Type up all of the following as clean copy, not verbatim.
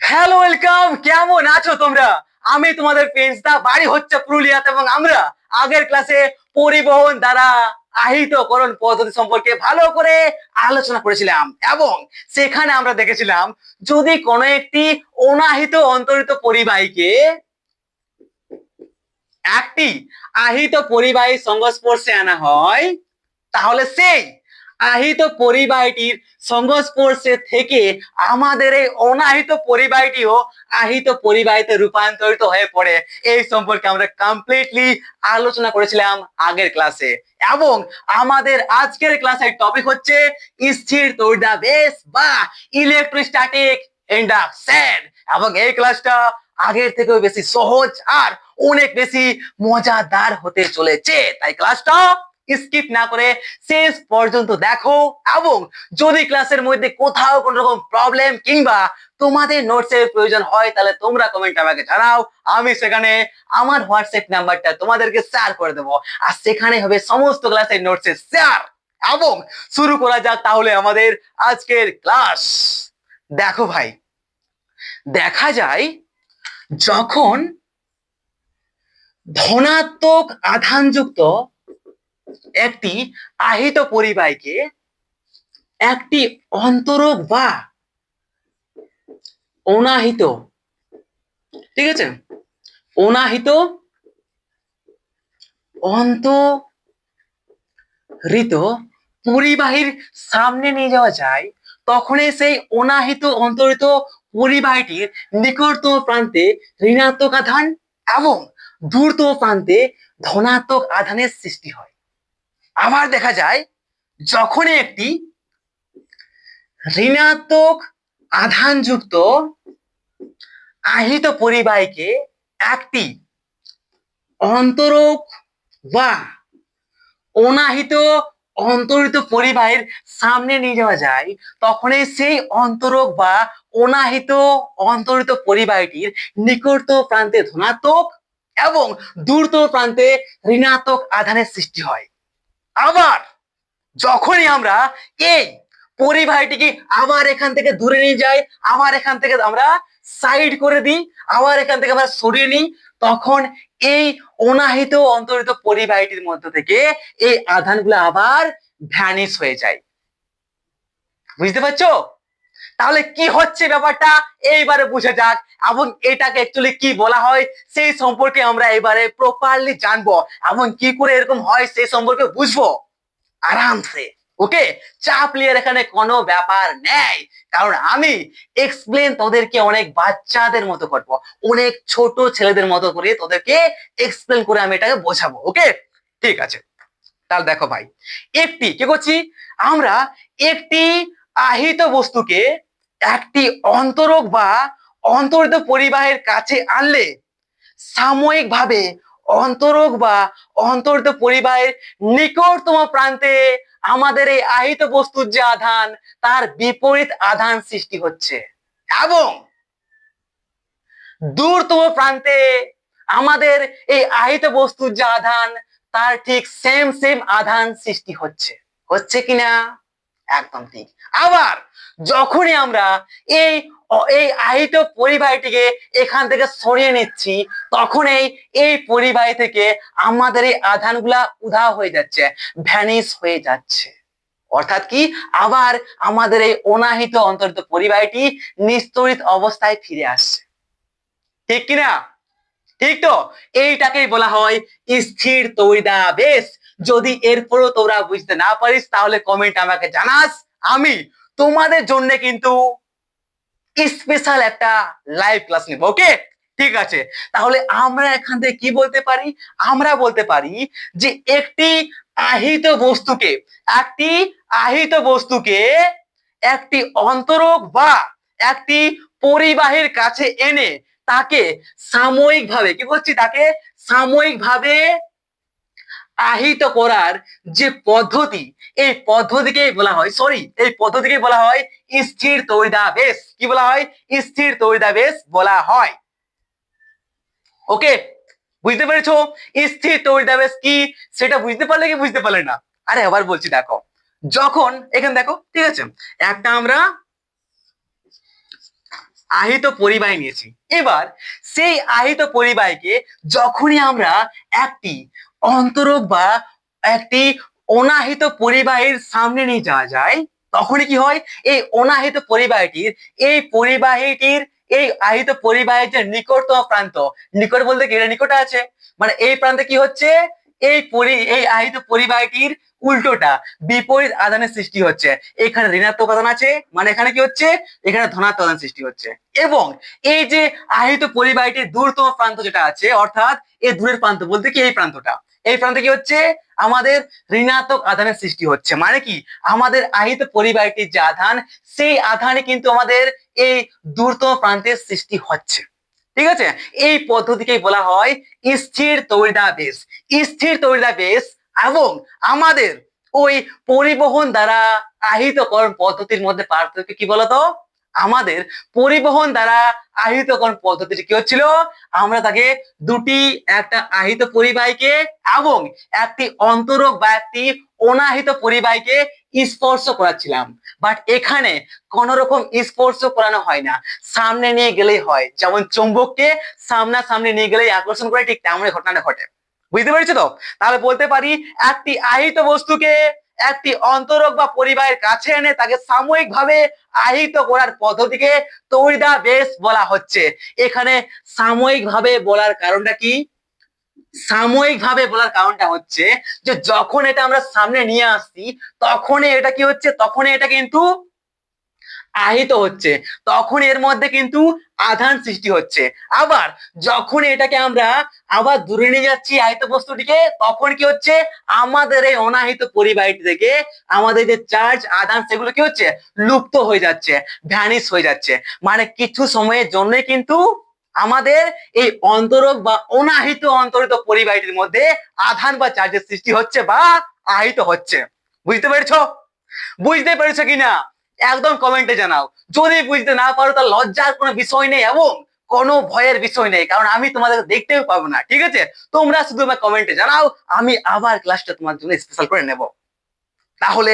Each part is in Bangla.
Hello, welcome. কেমন আছো তোমরা? আমি তোমাদের পেজটা, বাড়ি হচ্ছে পুরুলিয়াতে, এবং আমরা আগের ক্লাসে পরিবহন দ্বারা আহিতকরণ পদ্ধতি সম্পর্কে ভালো করে আলোচনা করেছিলাম, এবং সেখানে আমরা দেখেছিলাম যদি কোনো একটি অনাহিত অন্তরিত পরিবাহীকে একটি আহিত পরিবাহীর সংস্পর্শে আনা হয়, তাহলে সেই আহিত পরিবাহীটির সংস্পর্শে থেকে আমাদের এই অনাহিত পরিবাহীটিও আহিত পরিবাহীতে রূপান্তরিত হয়ে পড়ে। এই সম্পর্কে আমরা কমপ্লিটলি আলোচনা করেছিলাম আগের ক্লাসে, এবং আমাদের আজকের ক্লাসের টপিক হচ্ছে স্থির তড়িদাবেশ বা ইলেকট্রোস্ট্যাটিক ইন্ডাকশন। এবং এই ক্লাসটা আগের থেকেও বেশি সহজ আর অনেক বেশি মজাদার হতে চলেছে, তাই ক্লাসটা স্কিপ না করে শেষ পর্যন্ত দেখো। এবং যদি ক্লাসের মধ্যে কোথাও কোনো রকম প্রবলেম কিংবা তোমাদের নোটসের প্রয়োজন হয়, তাহলে তোমরা কমেন্ট আমাকে জানাও। আমি সেখানে আমার হোয়াটসঅ্যাপ নাম্বারটা তোমাদেরকে শেয়ার করে দেবো, আর সেখানে হবে সমস্ত ক্লাসের নোটসের শেয়ার। এবং শুরু করা যাক তাহলে আমাদের আজকের ক্লাস। দেখো ভাই, দেখা যায় যখন ধনাত্মক আধানযুক্ত একটি আহিত পরিবাহীকে একটি অন্তরক বা অনাহিত, ঠিক আছে, অনাহিত অন্তরিত পরিবাহীর সামনে নিয়ে যাওয়া যায়, তখনই সেই অনাহিত অন্তরিত পরিবাহীটির নিকটতম প্রান্তে ঋণাত্মক আধান এবং দূরতম প্রান্তে ধনাত্মক আধানের সৃষ্টি হয়। আবার দেখা যায় যখনই একটি ঋণাত্মক আধানযুক্ত আহিত পরিবাহীকে একটি অন্তরক বা অনাহিত অন্তরিত পরিবাহীর সামনে নিয়ে যাওয়া যায়, তখনই সেই অন্তরক বা অনাহিত অন্তরিত পরিবাহীটির নিকটতম প্রান্তে ধনাত্মক এবং দূরতম প্রান্তে ঋণাত্মক আধানের সৃষ্টি হয়। আবার যখনই আমরা এই পরিবাহীটিকে আবার এখান থেকে দূরে নিয়ে যাই, আবার এখান থেকে আমরা সাইড করে দিই, আবার এখান থেকে আমরা সরিয়ে নিই, তখন এই অনাহিত অন্তরিত পরিবাহীটির মধ্য থেকে এই আধানগুলো আবার ভ্যানিশ হয়ে যায়। বুঝতে পারছো? তাহলে কি হচ্ছে ব্যাপারটা এইবারে বুঝে যাক, এবং এটাকে অ্যাকচুয়ালি কি বলা হয় সেই সম্পর্কে আমরা এবারে প্রপারলি জানবো, এবং কি করে এরকম হয় সেই সম্পর্কে বুঝবো আরামসে। ওকে, চাপ নিয়ে এখানে কোনো ব্যাপার নেই, কারণ আমি এক্সপ্লেন তোদেরকে অনেক বাচ্চাদের মতো করবো, অনেক ছোট ছেলেদের মতো করে তোদেরকে এক্সপ্লেন করে আমি এটাকে বোঝাবো। ওকে, ঠিক আছে। তাহলে দেখো ভাই, একটি কি করছি আমরা, একটি আহিত বস্তুকে একটি অন্তরক বা অন্তরিত পরিবাহের কাছে আনলে সাময়িকভাবে অন্তরক বা অন্তরিত পরিবাহের নিকটতম প্রান্তে আমাদের এই আহিত বস্তুর যে আধান, তার বিপরীত আধান সৃষ্টি হচ্ছে, এবং দূরতম প্রান্তে আমাদের এই আহিত বস্তুর যে আধান, তার ঠিক সেম সেম আধান সৃষ্টি হচ্ছে। হচ্ছে কিনা? একদম ঠিক। আবার যখনই আমরা এই এই আহিত পরিবাহীটিকে এখান থেকে সরিয়ে নিচ্ছি, তখন এই পরিবাহী থেকে আমাদের এই আধানগুলা উধাও হয়ে যাচ্ছে, ভ্যানিশ হয়ে যাচ্ছে। অর্থাৎ কি, আবার আমাদের এই অনাহিত অন্তরিত পরিবাহীটি নিস্তরিত অবস্থায় ফিরে আসছে। ঠিক কিনা? ঠিক তো? এইটাকেই বলা হয় স্থির তড়িদাবেশ। যদি এরপরও তোমরা বুঝতে না পারিস, তাহলে কমেন্ট আমাকে জানাস, আমি তোমাদের জন্য কিন্তু স্পেশাল একটা লাইভ ক্লাস নেব। ওকে, ঠিক আছে। তাহলে আমরা এখান থেকে কি বলতে পারি? আমরা বলতে পারি যে একটি আহিত বস্তুকে একটি অন্তরক বা একটি পরিবাহীর কাছে এনে তাকে সাময়িকভাবে কি বলছি, তাকে সাময়িকভাবে আহিত করার যে পদ্ধতি, এই পদ্ধতিকে বলা হয় স্থির তড়িদাবেশ। কি বলা হয়? স্থির তড়িদাবেশ বলা হয়। ওকে, বুঝতে পেরেছো স্থির তড়িদাবেশ কি? সেটা বুঝতে পারলে কি বুঝতে পারলে না? আরে আবার বলছি, দেখো, যখন এখানে দেখো, ঠিক আছে, একটা আমরা আহিত পরিবাহী নিয়েছি। এবার সেই আহিত পরিবাহীকে যখনই আমরা একটি অন্তরক বা একটি অনাহিত পরিবাহীর সামনে নিয়ে যাওয়া যায়, তখনই কি হয়, এই অনাহিত পরিবাহীটির এই আহিত পরিবাহীর যে নিকটতম প্রান্ত, নিকট বলতে কি, এটা নিকটে আছে, মানে এই প্রান্তে কি হচ্ছে, এই আহিত পরিবাহীটির উল্টোটা বিপরীত আধানের সৃষ্টি হচ্ছে। এখানে ঋণাত্মক আধান আছে, মানে এখানে কি হচ্ছে, এখানে ধনাত্মক আধান সৃষ্টি হচ্ছে। এবং এই যে আহিত পরিবাহীটির দূরতম প্রান্ত যেটা আছে, অর্থাৎ এই দূরের প্রান্ত বলতে কি এই প্রান্তটা, এই প্রান্তে কি হচ্ছে, আমাদের ঋণাত্মক আধানের সৃষ্টি হচ্ছে। মানে কি, আমাদের আহিত পরিবাহীটির যে আধান, সেই আধানে কিন্তু আমাদের এই দূরতম প্রান্তের সৃষ্টি হচ্ছে। ঠিক আছে, এই পদ্ধতিকে বলা হয় স্থির তড়িদাবেশ। স্থির তড়িদাবেশ এবং আমাদের ওই পরিবহন দ্বারা আহিতকরণ পদ্ধতির মধ্যে পার্থক্য কি বলতো? আমাদের পরিবহন দ্বারা আহিতকরণ পদ্ধতিটি কি হচ্ছিল, আমরা তাকে দুটি, একটা আহিত পরিবাহীকে এবং একটি অন্তরক বা একটি অনাহিত পরিবাহীকে স্পর্শ করাচ্ছিলাম। বাট এখানে কোন রকম স্পর্শ করানো হয় না, সামনে নিয়ে গেলেই হয়। যেমন চুম্বককে সামনাসামনি নিয়ে গেলেই আকর্ষণ করে, ঠিক তেমনই ঘটনাটা ঘটে। বুঝতে পেরেছো তো? তাহলে বলতে পারি একটি আহিত বস্তুকে একটি অন্তরক বা পরিবাহের কাছে এনে তাকে সাময়িকভাবে আহিত করার পদ্ধতিকে তড়িদাবেশ বলা হচ্ছে। এখানে সাময়িকভাবে বলার কারণটা কি? সাময়িকভাবে বলার কারণটা হচ্ছে যে যখন এটা আমরা সামনে নিয়ে আসছি, তখনই এটা কি হচ্ছে, তখনই এটা কিন্তু আহিত হচ্ছে, তখন এর মধ্যে কিন্তু আধান সৃষ্টি হচ্ছে। আবার যখন এটাকে আমরা আবার দূরে নিয়ে যাচ্ছি আহিত বস্তুটিকে, তখন কি হচ্ছে, আমাদের এই অনাহিত পরিবাহীটি থেকে আমাদের যে চার্জ আধান সেগুলো কি হচ্ছে, লুপ্ত হয়ে যাচ্ছে, ভ্যানিশ হয়ে যাচ্ছে। মানে কিছু সময়ের জন্য কিন্তু আমাদের এই অন্তরক বা অনাহিত অন্তরিত পরিবাহীটির মধ্যে আধান বা চার্জের সৃষ্টি হচ্ছে বা আহিত হচ্ছে। বুঝতে পেরেছো? বুঝতে পেরেছো কিনা একদম কমেন্টে জানাও। যদি বুঝতে না পারো তাহলে লজ্জার কোনো বিষয় নেই এবং কোনো ভয়ের বিষয় নেই, কারণ আমি তোমাদেরকে দেখতেও পাবো না। ঠিক আছে, তোমরা শুধু আমার কমেন্টে জানাও, আমি আবার ক্লাসটা তোমার জন্য স্পেশাল করে নেব। তাহলে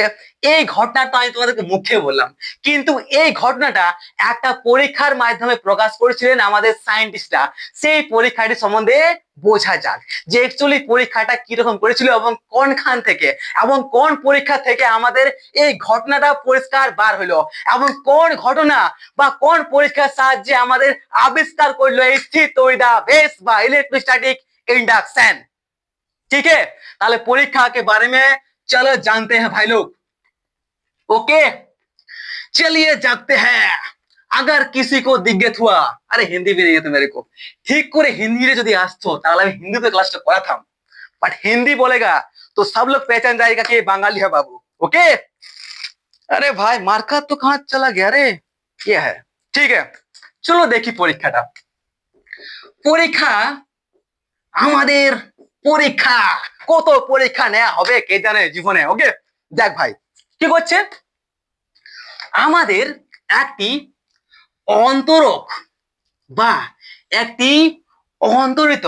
এই ঘটনাটা আমি তোমাদেরকে মুখে বললাম, কিন্তু এই ঘটনাটা একটা পরীক্ষার মাধ্যমে প্রকাশ করেছিলেন আমাদের সায়েন্টিস্টরা। সেই পরীক্ষাটি সম্বন্ধে বোঝা যাক যে অ্যাকচুয়ালি পরীক্ষাটা কিরকম করেছিল এবং কোনখান থেকে এবং কোন পরীক্ষা থেকে আমাদের এই ঘটনাটা পরিষ্কার বার হলো এবং কোন ঘটনা বা কোন পরীক্ষার সাহায্যে আমাদের আবিষ্কার করলো এই স্থির তড়িদাবেশ বা इलेक्ट्रोस्टैटिक इंडक्शन। ठीक है, তাহলে परीक्षा के बारे में चलो जानते हैं भाई लोग। ओके, चलिए जानते हैं। अगर किसी को दिग्गत हुआ, अरे हिंदी भी नहीं है तो मेरे को ठीक করে হিন্দি রে যদি আসতো তাহলে আমি হিন্দিতে ক্লাসটা করাতাম, बट हिंदी बोलेगा तो सब लोग पहचान जाएगा कि ये बंगाली है बाबू। ओके, अरे भाई मार्कर तो कहाँ चला गया रे, ये है। ठीक है, चलो देखी परीक्षाটা। পরীক্ষা, আমাদের পরীক্ষা, কত পরীক্ষা নেওয়া হবে কে জানে জীবনে। ওকে, দেখ ভাই কি করছে, আমাদের একটি অন্তরক বা একটি অন্তরিত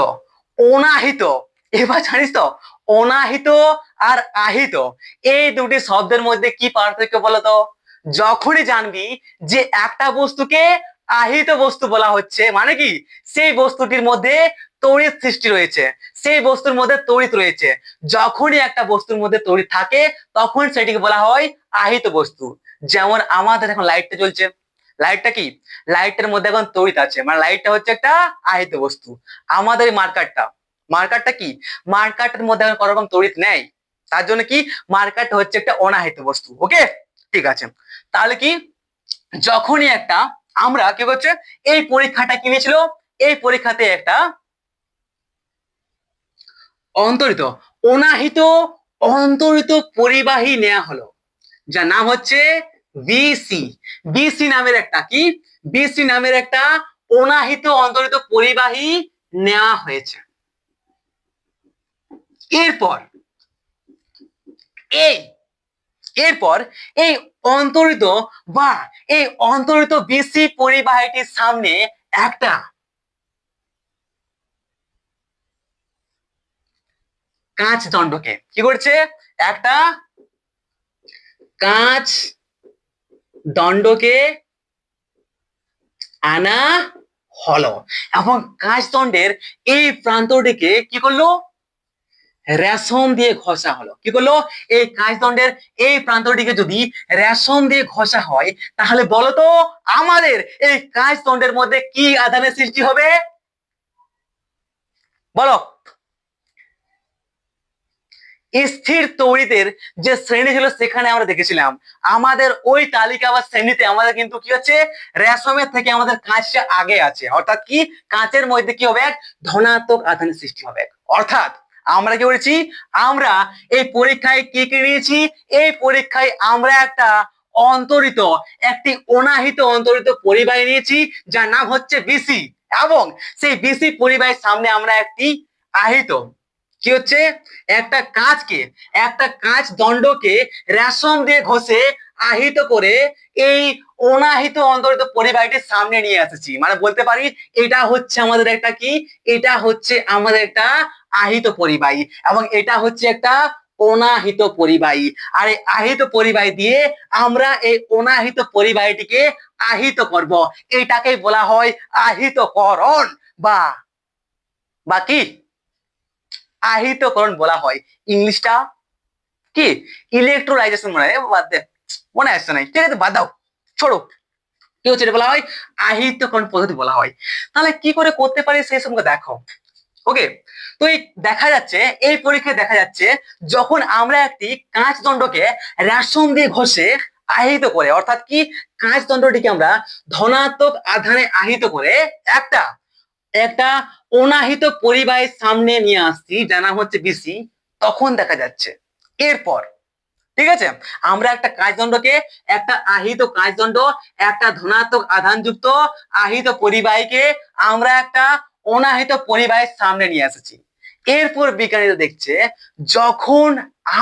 অনাহিত, এবার জানিস তো অনাহিত আর আহিত এই দুটি শব্দের মধ্যে কি পার্থক্য বলতো? যখনই জানবি যে একটা বস্তুকে আহিত বস্তু বলা হচ্ছে, মানে কি সেই বস্তুটির মধ্যে তড়িৎ সৃষ্টি রয়েছে, সেই বস্তুর মধ্যে তড়িৎ রয়েছে। যখনই একটা বস্তুর মধ্যে তড়িৎ থাকে তখন সেটিকে বলা হয় আহিত বস্তু। যেমন আমাদের এখন লাইটটা জ্বলছে, লাইটটা কি, লাইটের মধ্যে এখন তড়িৎ আছে, মানে লাইটটা হচ্ছে একটা আহিত বস্তু। আমাদের মার্কারটা, মার্কারটা কি, মার্কারটার মধ্যে এখন কোনো রকম তড়িৎ নেই, তার জন্য কি মার্কারটা হচ্ছে একটা অনাহিত বস্তু। ওকে, ঠিক আছে, তাহলে কি যখনই একটা আমরা কি করছে এই পরীক্ষাটা কি নিয়েছিল, এই পরীক্ষাতে একটা অন্তরিত অনাহিত অন্তরিত পরিবাহী নেওয়া হলো, যার নাম হচ্ছে বিসি। বিসি নামের একটা কি, বিসি নামের একটা অনাহিত অন্তরিত পরিবাহী নেওয়া হয়েছে। এরপর এই এরপর এই অন্তরিত বা এই অন্তরিত বিসি পরিবাহীটির সামনে একটা কাঁচ দণ্ডকে কি করছে, একটা কাঁচ দণ্ডকে আনা হলো এবং কাঁচদণ্ডের এই প্রান্তটিকে কি করলো, রেশম দিয়ে ঘষা হলো। কি করলো, এই কাঁচদণ্ডের এই প্রান্তটিকে যদি রেশম দিয়ে ঘষা হয় তাহলে বলতো আমাদের এই কাঁচদণ্ডের মধ্যে কি আধানের সৃষ্টি হবে, বলো। স্থির তড়িতের যে শ্রেণী ছিল সেখানে আমরা দেখেছিলাম আমাদের ওই তালিকা বা শ্রেণীতে আমাদের কিন্তু কি হচ্ছে, রেশমের থেকে আমাদের কাঁচটা আগে আছে, অর্থাৎ কি কাঁচের মধ্যে কি হবে, ধনাত্মক আধানের সৃষ্টি হবে। অর্থাৎ আমরা কি করেছি, আমরা এই পরীক্ষায় কি কি নিয়েছি, এই পরীক্ষায় আমরা একটা অন্তরিত, একটি অনাহিত অন্তরিত পরিবাহী নিয়েছি যার নাম হচ্ছে বিসি, এবং সেই বিসি পরিবাহীর সামনে আমরা একটি আহিত, কি হচ্ছে, একটা কাঁচকে, একটা কাঁচ দণ্ডকে রেশম দিয়ে ঘষে আহিত করে এই অনাহিত অন্তরিত পরিবাহীটির সামনে নিয়ে এসেছি। মানে বলতে পারি এটা হচ্ছে আমাদের একটা কি, এটা হচ্ছে আমাদের একটা আহিত পরিবাহী এবং এটা হচ্ছে একটা অনাহিত পরিবাহী। আর এই আহিত পরিবাহী দিয়ে আমরা এই অনাহিত পরিবাহীটিকে আহিত করব, এটাকেই বলা হয় আহিতকরণ বা বা কি আহিতকরণ বলা হয়। ইংলিশটা কি, ইলেকট্রোলাইজেশন, মনে হয়, বাদ দে, মনে আসছে নাই, ঠিক আছে বাদ দাও, ছোড়ো। কি হচ্ছে, এটা বলা হয় আহিতকরণ পদ্ধতি বলা হয়। তাহলে কি করে করতে পারি সেই সঙ্গে দেখো। ওকে, তো এই দেখা যাচ্ছে, এই পরীক্ষায় দেখা যাচ্ছে যখন আমরা একটি কাঁচ দণ্ডকে রেশম দিয়ে ঘষে আহিত করে, অর্থাৎ কি কাঁচ দণ্ডটিকে আমরা ধনাত্মক আধানে আহিত করে একটা একটা অনাহিত পরিবাহীর সামনে নিয়ে আসছি যার নাম হচ্ছে বিসি, তখন দেখা যাচ্ছে এরপর, ঠিক আছে, আমরা একটা কাঁচদণ্ডকে, একটা আহিত কাঁচদণ্ড, একটা ধনাত্মক আধানযুক্ত আহিত পরিবাহীকে আমরা একটা অনাহিত পরিবাহীর সামনে নিয়ে এসেছি। এরপর বিজ্ঞানীরা দেখছে যখন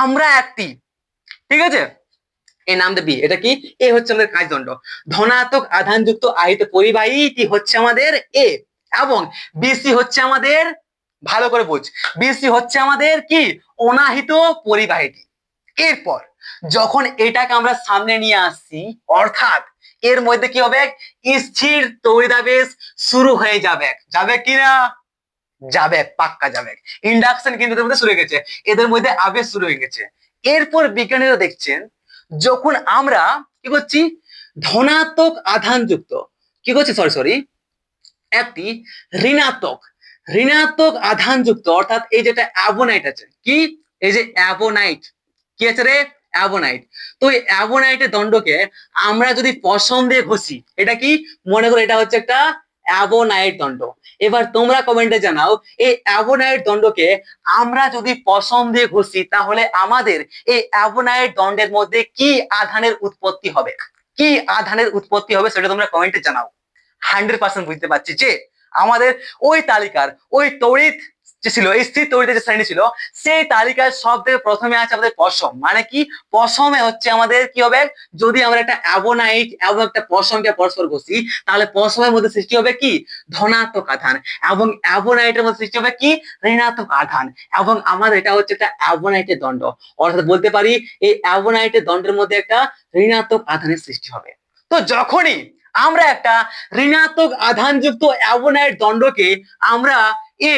আমরা একটি, ঠিক আছে, এই নাম দেবি, এটা কি, এ হচ্ছে আমাদের কাঁচদণ্ড, ধনাত্মক আধানযুক্ত আহিত পরিবাহীটি হচ্ছে আমাদের এ, এবং বিসি হচ্ছে আমাদের, ভালো করে বুঝ, বিসি হচ্ছে আমাদের কি অনাহিত পরিবাহীটি। এরপর যখন এটাকে আমরা সামনে নিয়ে আসছি, অর্থাৎ এর মধ্যে কি হবে, স্থির তড়িদাবেশ শুরু হয়ে যাবে, যাবে কিনা, যাবে, পাক্কা যাবে। ইন্ডাকশন কিন্তু এদের মধ্যে শুরু হয়ে গেছে, এদের মধ্যে আবেশ শুরু হয়ে গেছে। এরপর বিজ্ঞানীরা দেখছেন যখন আমরা কি করছি, ধনাত্মক আধানযুক্ত, কি করছি, সরি সরি, একটি ঋণাত্মক ঋণাত্মক আধানযুক্ত, অর্থাৎ এই যেটা অ্যাবোনাইট আছে, কি, এই যে অ্যাবোনাইট, কি আছে রে, অ্যাবোনাইট। তো এই অ্যাবোনাইটের দণ্ডকে আমরা যদি পশম দিয়ে ঘষি, এটা কি, মনে করো এটা হচ্ছে একটা অ্যাবোনাইট দণ্ড। এবার তোমরা কমেন্টে জানাও এই অ্যাবোনাইট দণ্ডকে আমরা যদি পশম দিয়ে ঘষি তাহলে আমাদের এই অ্যাবোনাইট দণ্ডের মধ্যে কি আধানের উৎপত্তি হবে, কি আধানের উৎপত্তি হবে সেটা তোমরা কমেন্টে জানাও। 100% বুঝতে পারছি যে আমাদের ওই তালিকার ওই তড়িৎ যে ছিল, এই স্থির তড়িতের যে শ্রেণী ছিল, সেই তালিকায় সব থেকে প্রথমে আছে আমাদের পশম। মানে কি, পশমে হচ্ছে আমাদের কি হবে, যদি আমরা একটা অ্যাবোনাইট এবং একটা পশমকে পরস্পর ঘষি তাহলে পশমের মধ্যে সৃষ্টি হবে কি, ধনাত্মক আধান, এবং অ্যাবোনাইটের মধ্যে সৃষ্টি হবে কি, ঋণাত্মক আধান, এবং আমাদের এটা হচ্ছে একটা অ্যাবোনাইটের দণ্ড। অর্থাৎ বলতে পারি এই অ্যাবোনাইটের দণ্ডের মধ্যে একটা ঋণাত্মক আধানের সৃষ্টি হবে। তো যখনই আমরা একটা ঋণাত্মক আধানযুক্ত অ্যাবোনাইট দণ্ডকে আমরা এ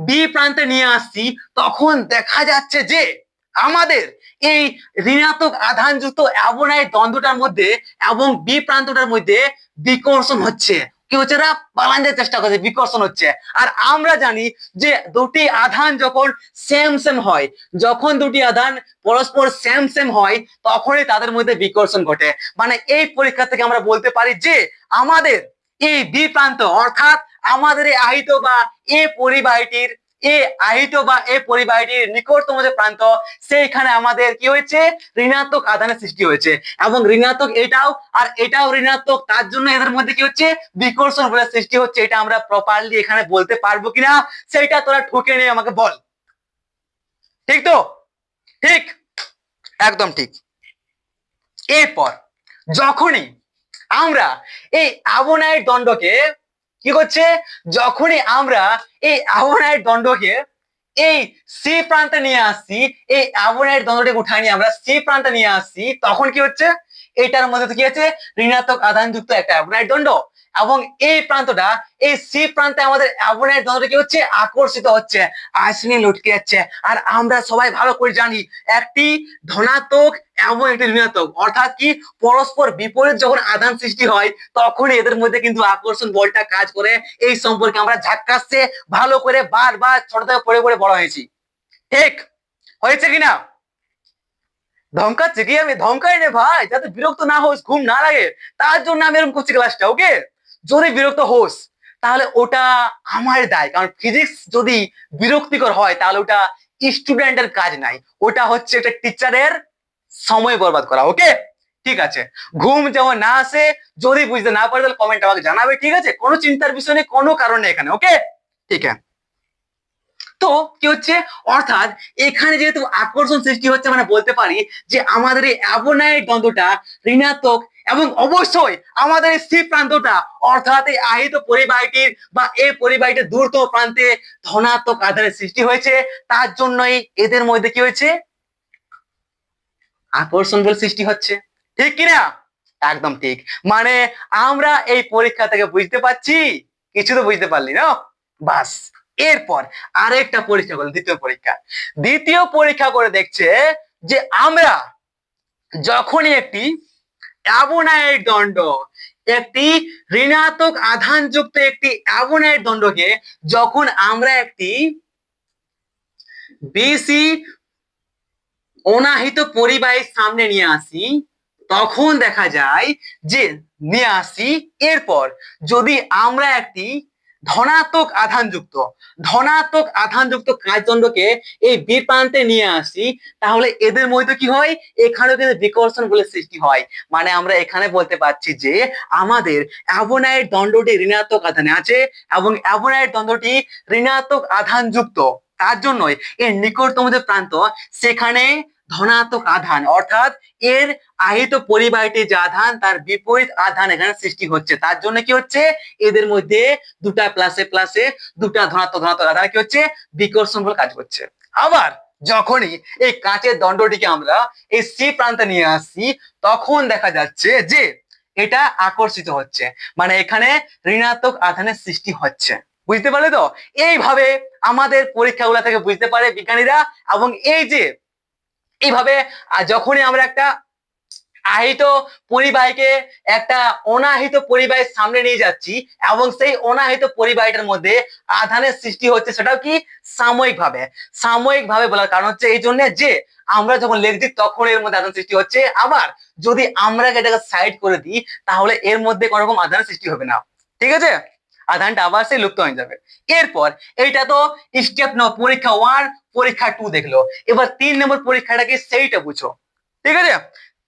বি প্রান্তে নিয়ে আসছি, তখন দেখা যাচ্ছে যে আমাদের এই ঋণাত্মক আধানযুক্ত অ্যাবোনাইট দ্বন্দ্বটার মধ্যে এবং বি প্রান্তটার মধ্যে বিকর্ষণ হচ্ছে, কি হচ্ছে না, পালানোর চেষ্টা করছে, বিকর্ষণ হচ্ছে। আর আমরা জানি যে দুটি আধান যখন সেম সেম হয়, যখন দুটি আধান পরস্পর সেম সেম হয় তখনই তাদের মধ্যে বিকর্ষণ ঘটে। মানে এই পরীক্ষা থেকে আমরা বলতে পারি যে আমাদের এই বি প্রান্ত, অর্থাৎ আমাদের এই আহিত বা এ পরিবাহীটির, এ আহিত বা এ পরিবাহীটির নিকটতম যে প্রান্ত, সেইখানে আমাদের কি হয়েছে, ঋণাত্মক আধানের সৃষ্টি হয়েছে, এবং ঋণাত্মক এটাও আর এটাও ঋণাত্মক, তার জন্য এদের মধ্যে কি হচ্ছে, বিকর্ষণ বলের সৃষ্টি হচ্ছে। এটা আমরা প্রপারলি এখানে বলতে পারবো কিনা সেটা তোরা ঠকে নিয়ে আমাকে বল, ঠিক তো, ঠিক, একদম ঠিক। এরপর যখনই আমরা এই অ্যাবোনাইট দণ্ডকে কি করছে, যখনই আমরা এই অ্যাবোনাইট দণ্ডকে এই সি প্রান্তে নিয়ে আসছি, এই অ্যাবোনাইট দ্বন্দ্বটাকে উঠায় নিয়ে আমরা সি প্রান্তে নিয়ে আসছি, তখন কি হচ্ছে, এটার মধ্যে কি আছে, ঋণাত্মক আধানযুক্ত একটা অ্যাবোনাইট দণ্ড এবং এই প্রান্তটা, এই সি প্রান্তে আমাদের অ্যাভোনাইট দ্বন্দ্বটা কি হচ্ছে, আকর্ষিত হচ্ছে, আসলে লটকে যাচ্ছে। আর আমরা সবাই ভালো করে জানি একটি ধনাত্মক এবং একটি ঋণাত্মক, অর্থাৎ কি পরস্পর বিপরীত যখন আধান সৃষ্টি হয় তখন এদের মধ্যে কিন্তু আকর্ষণ বলটা কাজ করে। এই সম্পর্কে আমরা ঝাক্কাসে ভালো করে বারবার ছোট থেকে পড়ে পড়ে বড় হয়েছি। ঠিক হয়েছে কিনা? ধমকাচ্ছে কি? আমি ধমকাই রে ভাই, যাতে বিরক্ত না হোস, ঘুম না লাগে, তার জন্য আমি এরকম করছি ক্লাসটা। ওকে, যদি বিরক্ত হোস তাহলে ওটা আমার দায়, কারণ ফিজিক্স যদি বিরক্তিকর হয় তাহলে ওটা স্টুডেন্টের কাজ নাই, ওটা হচ্ছে একটা টিচারের সময় বরবাদ করা। ওকে, ঠিক আছে। ঘুম যেমন না আসে, যদি বুঝতে না পারে তাহলে কমেন্ট আমাকে জানাবে, ঠিক আছে? কোনো চিন্তার বিষয় নেই, কোনো কারণ নেই এখানে। ওকে, ঠিক আছে। তো কি হচ্ছে, অর্থাৎ এখানে যেহেতু আকর্ষণ সৃষ্টি হচ্ছে, মানে বলতে পারি যে আমাদের এই অ্যাভোনাইট দ্বন্দ্বটা ঋণাত্মক, এবং অবশ্যই আমাদের এই সি প্রান্তটা অর্থাৎ এই আহিত পরিবাহীটির বা এই পরিবাহীটির দূরতম প্রান্তে ধনাত্মক আধানের সৃষ্টি হয়েছে। তার জন্যই এদের মধ্যে কি হয়েছে, আকর্ষণ বল সৃষ্টি হচ্ছে। ঠিক কিনা? একদম ঠিক। মানে আমরা এই পরীক্ষা থেকে বুঝতে পারছি, কিছু তো বুঝতে পারলি না? বাস। এরপর আরেকটা পরীক্ষা করলো, দ্বিতীয় পরীক্ষা। দ্বিতীয় পরীক্ষা করে দেখছে যে আমরা যখনই একটি অ্যাভোনাইট দণ্ড, একটি ঋণাত্মক আধানযুক্ত একটি অ্যাভোনাইট দণ্ডকে যখন আমরা একটি বেশি অনাহিত পরিবাহীর সামনে নিয়ে আসি, তখন দেখা যায় যে নিয়ে আসি, এরপর যদি আমরা একটি ধনাত্মক আধানযুক্ত কাচদণ্ডকে এই বি প্রান্তে নিয়ে আসি, তাহলে এদের মধ্যে কি হয়, এখানেও কিন্তু বিকর্ষণ বলে সৃষ্টি হয়। মানে আমরা এখানে বলতে পারছি যে আমাদের অ্যাভোনাইট দণ্ডটি ঋণাত্মক আধানে আছে এবং অ্যাভোনাইট দণ্ডটি ঋণাত্মক আধানযুক্ত, তার জন্যই এর নিকটতম যে প্রান্ত সেখানে ধনাত্মক আধান, অর্থাৎ এর আহিত পরিবাহীটির যে আধান তার বিপরীত আধান এখানে সৃষ্টি হচ্ছে। তার জন্য কি হচ্ছে, এদের মধ্যে দুটা প্লাসে প্লাসে দুটা ধনাত্মক আধান কি হচ্ছে, বিকর্ষণ বল কাজ করছে। আবার যখনই এই কাঁচের দণ্ডটিকে আমরা এই সি প্রান্তে নিয়ে আসছি, তখন দেখা যাচ্ছে যে এটা আকর্ষিত হচ্ছে, মানে এখানে ঋণাত্মক আধানের সৃষ্টি হচ্ছে। বুঝতে পারলে তো? এইভাবে আমাদের পরীক্ষাগুলো থেকে বুঝতে পারে বিজ্ঞানীরা। এবং এই যে এইভাবে যখনই আমরা একটা আহিত পরিবাহীকে একটা অনাহিত পরিবাহীর সামনে নিয়ে যাচ্ছি এবং সেই অনাহিত পরিবাহীটার মধ্যে আধানের সৃষ্টি হচ্ছে, সেটাও কি সাময়িক ভাবে বলার কারণ হচ্ছে এই জন্য যে আমরা যখন লিখছি তখন এর মধ্যে আধান সৃষ্টি হচ্ছে, আবার যদি আমরা এটাকে সাইড করে দিই তাহলে এর মধ্যে কোনো রকম আধান সৃষ্টি হবে না। ঠিক আছে, আধানটা আবার সেই লুপ্ত হয়ে যাবে। এরপর এইটা তো স্টেপ নাও, পরীক্ষা 1, পরীক্ষা 2 দেখলো। এবার 3 নম্বর পরীক্ষাটা কি সেইটা বুঝো। ঠিক আছে,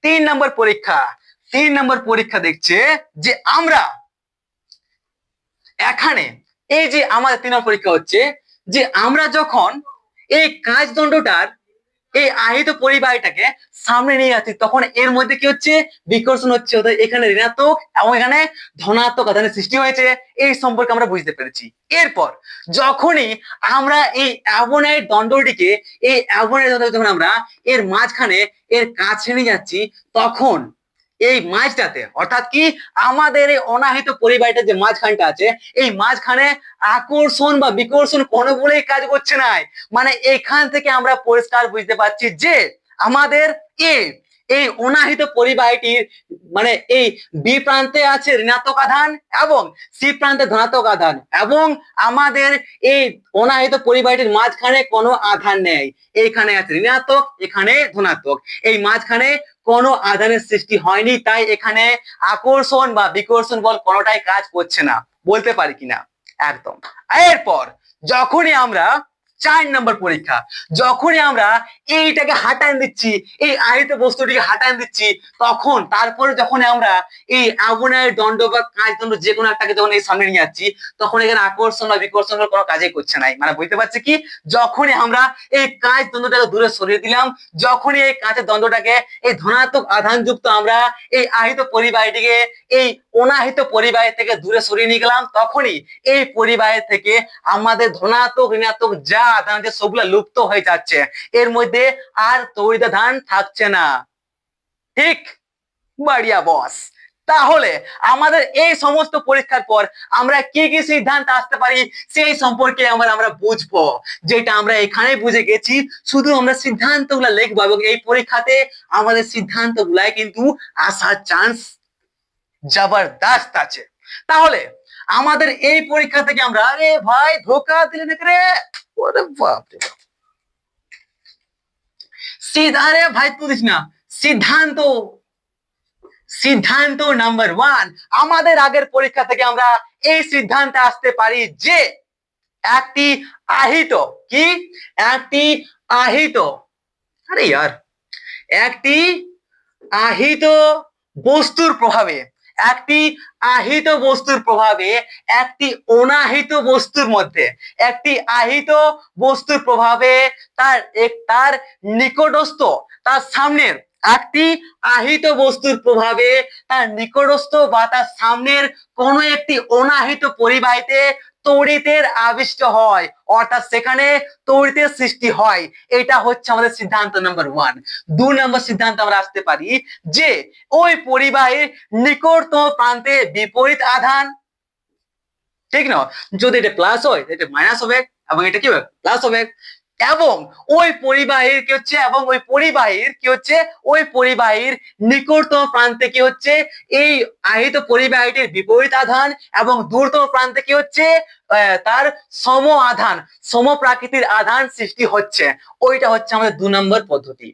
3 নম্বর পরীক্ষা দেখছে যে আমরা এখানে এই যে আমাদের 3 নম্বর পরীক্ষা হচ্ছে যে আমরা যখন এই কাচদণ্ডটার এই আহিত পরিবাহীটাকে সামনে নিয়ে যাচ্ছি তখন এর মধ্যে কি হচ্ছে, বিকর্ষণ হচ্ছে, এখানে ঋণাত্মক এবং এখানে ধনাত্মক আধানের সৃষ্টি হয়েছে। এই সম্পর্কে আমরা বুঝতে পেরেছি। এরপর যখনই আমরা এই অ্যাভোনাইট দণ্ডটিকে যখন আমরা এর মাঝখানে এর কাছে নিয়ে যাচ্ছি, তখন এই মাঝটাতে অর্থাৎ কি আমাদের এই অনাহিত পরিবাহীটার যে মাঝখানটা আছে, এই মাঝখানে আকর্ষণ বা বিকর্ষণ কোনো বলেই কাজ করছে না। মানে এখান থেকে আমরা পরিষ্কার বুঝতে পারছি যে আমাদের এই অনাহিত পরিবাহীটির মানে এই বি প্রান্তে আছে ঋণাত্মক আধান এবং সি প্রান্তে ধনাত্মক আধান, এবং আমাদের এই অনাহিত পরিবাহীটির মাঝখানে কোনো আধান নেই। এইখানে আছে ঋণাত্মক, এখানে ধনাত্মক, এই মাঝখানে কোনো আধানের সৃষ্টি হয়নি, তাই এখানে আকর্ষণ বা বিকর্ষণ বল কোনোটাই কাজ করছে না। বলতে পারি কিনা? একদম। এরপর যখনই আমরা 4 নম্বর পরীক্ষা, যখনই আমরা এইটাকে হাটান দিচ্ছি, এই আহিত বস্তুটিকে হাটান দিচ্ছি, তখন তারপরে যখন আমরা এই অ্যাভোনাইট দণ্ড বা কাচদণ্ড যে কোনো একটাকে যখন এই সামনে নিয়ে যাচ্ছি, তখন এখানে আকর্ষণ বা বিকর্ষণ কোনো কাজই করছে না। মানে বুঝতে পারছি কি, যখনই আমরা এই কাচদণ্ডটাকে দূরে সরিয়ে দিলাম, যখনই এই কাঁচের দ্বন্দ্বটাকে এই ধনাত্মক আধানযুক্ত আমরা এই আহিত পরিবাহীটিকে এই অনাহিত পরিবাহী থেকে দূরে সরিয়ে নিয়ে গেলাম, তখনই এই পরিবাহী থেকে আমাদের ধনাত্মক ঋণাত্মক যা আধান আছে সবগুলো লুপ্ত হয়ে যাচ্ছে, এর মধ্যে আর তড়িৎ আধান থাকছে না। ঠিক, বাড়িয়া বস। তাহলে আমাদের এই সমস্ত পরীক্ষার পর আমরা কি কি সিদ্ধান্ত আসতে পারি সেই সম্পর্কে আমরা বুঝবো, যেটা আমরা এখানে বুঝে গেছি। শুধু আমরা সিদ্ধান্তগুলো লিখবো এবং এই পরীক্ষাতে আমাদের সিদ্ধান্তগুলাই কিন্তু আসার চান্স জবরদস্ত আছে। তাহলে আমাদের এই পরীক্ষা থেকে আমরা, আরে ভাই ধোকা দিলে নাকি রে, ওরে বাপ রে বাপ, রে ভাই তুই দিস না। সিদ্ধান্ত সিদ্ধান্ত নাম্বার 1, আমাদের আগের পরীক্ষা থেকে আমরা এই সিদ্ধান্তে আসতে পারি যে একটি আহিত, কি একটি আহিত, আরে ইয়ার, একটি আহিত বস্তুর প্রভাবে, একটি আহিত বস্তুর প্রভাবে একটি অনাহিত বস্তুর মধ্যে, একটি আহিত বস্তুর প্রভাবে তার নিকটস্থ, তার সামনের একটি আহিত বস্তুর প্রভাবে তার নিকটস্থ বা তার সামনের কোন একটি অনাহিত পরিবাহিতে তড়িতের আবিষ্ট হয়, অর্থাৎ সেখানে তড়িতের সৃষ্টি হয়। এটা হচ্ছে আমাদের সিদ্ধান্ত নাম্বার 1। 2 নম্বর সিদ্ধান্ত আমরা আসতে পারি যে ওই পরিবাহীর নিকটতম প্রান্তে বিপরীত আধান, ঠিক না, যদি এটা প্লাস হয় এটা মাইনাস হবে এবং এটা কি হবে প্লাস হবে, এবং ওই পরিবাহীর কি হচ্ছে, এবং ওই পরিবাহীর কি হচ্ছে, ওই পরিবাহীর নিকটতম প্রান্তে কি হচ্ছে এই আহিত পরিবাহীটির বিপরীত আধান, এবং দূরতম প্রান্তে কি হচ্ছে তার সম আধান, সম প্রাকৃতির আধান সৃষ্টি হচ্ছে। ওইটা হচ্ছে আমাদের 2 নম্বর পদ্ধতি।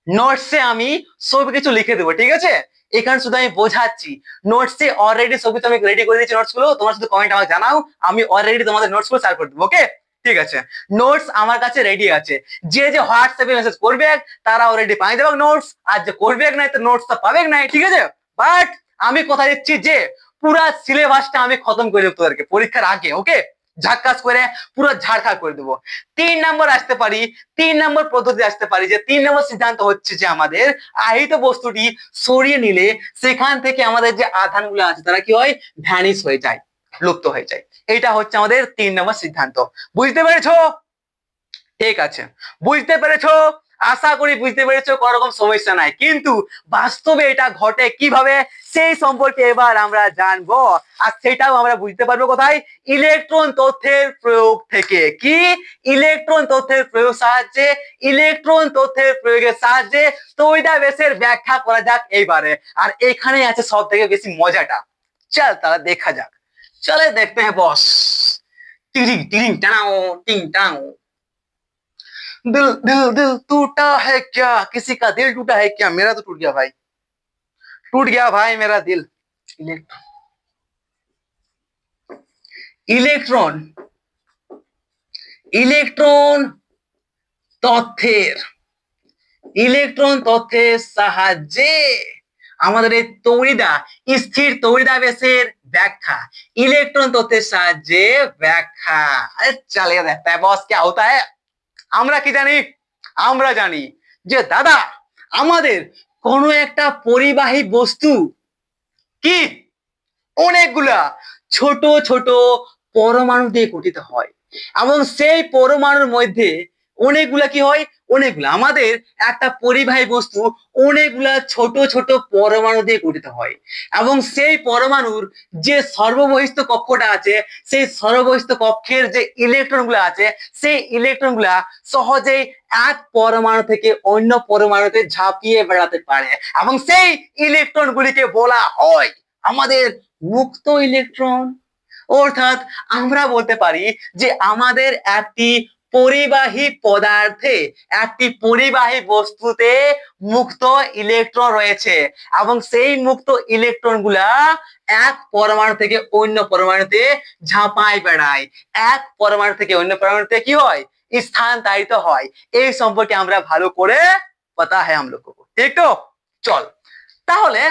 নোটসে আমি সবকিছু লিখে দেবো, ঠিক আছে, এখানে শুধু আমি বোঝাচ্ছি। নোটসে অলরেডি সবকিছু আমি রেডি করে দিয়েছি, নোটস গুলো তোমরা শুধু কমেন্ট আমাকে জানাও, আমি অলরেডি তোমাদের নোটস গুলো শেয়ার করে দেবো। ওকে, ঠিক আছে, নোটস আমার কাছে রেডি আছে। যে যে হোয়াটসঅ্যাপে মেসেজ করবে তারা অলরেডি পাই দেবে নোটস, আর যে করবে নাই তো নোটস তো পাবে নাই, ঠিক আছে। বাট আমি কথা দিচ্ছি যে পুরা সিলেবাসটা আমি খতম করে দেবো তোদেরকে পরীক্ষার আগে। ওকে, ঝাক্কাস করে পুরো ঝাড়খাড় করে দেবো। 3 নম্বর আসতে পারি, 3 নম্বর পদ্ধতি আসতে পারি যে 3 নম্বর সিদ্ধান্ত হচ্ছে যে আমাদের আহিত বস্তুটি সরিয়ে নিলে সেখান থেকে আমাদের যে আধানগুলো আছে তারা কি হয়, ভ্যানিশ হয়ে যায়, লুপ্ত হয়ে যায়। এটা হচ্ছে আমাদের 3 নম্বর সিদ্ধান্ত। বুঝতে পেরেছো? ঠিক আছে, বুঝতে পেরেছো? আশা করি বুঝতে পেরেছো, কোনো রকম সমস্যা নাই। কিন্তু বাস্তবে এটা ঘটে কিভাবে সেই সম্পর্কে এবার আমরা জানবো, আর সেটাও আমরা বুঝতে পারবো কোথায়, ইলেকট্রন তথ্যের প্রয়োগ থেকে। কি ইলেকট্রন তথ্যের প্রয়োগ সাহায্যে, ইলেকট্রন তথ্যের প্রয়োগের সাহায্যে তড়িদাবেশের ব্যাখ্যা করা যাক এইবারে। আর এখানে আছে সব থেকে বেশি মজাটা, চল তাহলে দেখা যাক, চলে দেখতে হ্যাঁ বস। টিং টিং টাও টিং টাও, दिल दिल दिल टूटा है क्या, किसी का दिल टूटा है क्या, मेरा तो टूट गया भाई, टूट गया भाई मेरा दिल। ইলেকট্রন, ইলেকট্রন তথ্যের, ইলেকট্রন তথ্যের সাহায্যে আমাদের এই তড়িদা, স্থির তড়িদাবেশের ব্যাখ্যা, ইলেকট্রন তথ্যের সাহায্যে ব্যাখ্যা। আরে চালিয়ে দেখতে है बॉस, क्या होता है। আমরা কি জানি, আমরা জানি যে দাদা আমাদের কোন একটা পরিবাহী বস্তু কি অনেকগুলা ছোট ছোট পরমাণু দিয়ে গঠিত হয়, এবং সেই পরমাণুর মধ্যে অনেকগুলা কি হয়, অনেকগুলা, আমাদের একটা পরিবাহী বস্তু অনেকগুলা ছোট ছোট পরমাণু দিয়ে গঠিত হয়, এবং সেই পরমাণুর যে সর্ববহিস্থ কক্ষটা আছে, সেই সর্ববহিস্থ কক্ষের যে ইলেকট্রন গুলা আছে, সেই ইলেকট্রন গুলা সহজেই এক পরমাণু থেকে অন্য পরমাণুতে ঝাঁপিয়ে বেড়াতে পারে, এবং সেই ইলেকট্রন গুলিকে বলা হয় আমাদের মুক্ত ইলেকট্রন। অর্থাৎ আমরা বলতে পারি যে আমাদের একটি পরিবাহী পদার্থে, একটি পরিবাহী বস্তুতে মুক্ত ইলেকট্রন রয়েছে, এবং সেই মুক্ত ইলেকট্রন গুলা এক পরমাণু থেকে অন্য পরমাণুতে ঝাঁপায় বেড়ায়, এক পরমাণু থেকে অন্য পরমাণুতে কি হয়, স্থানান্তরিত হয়। এই সম্পর্কে আমরা ভালো করে পাতা হ্যাঁ हम लोग को, ঠিক তো। চল তাহলে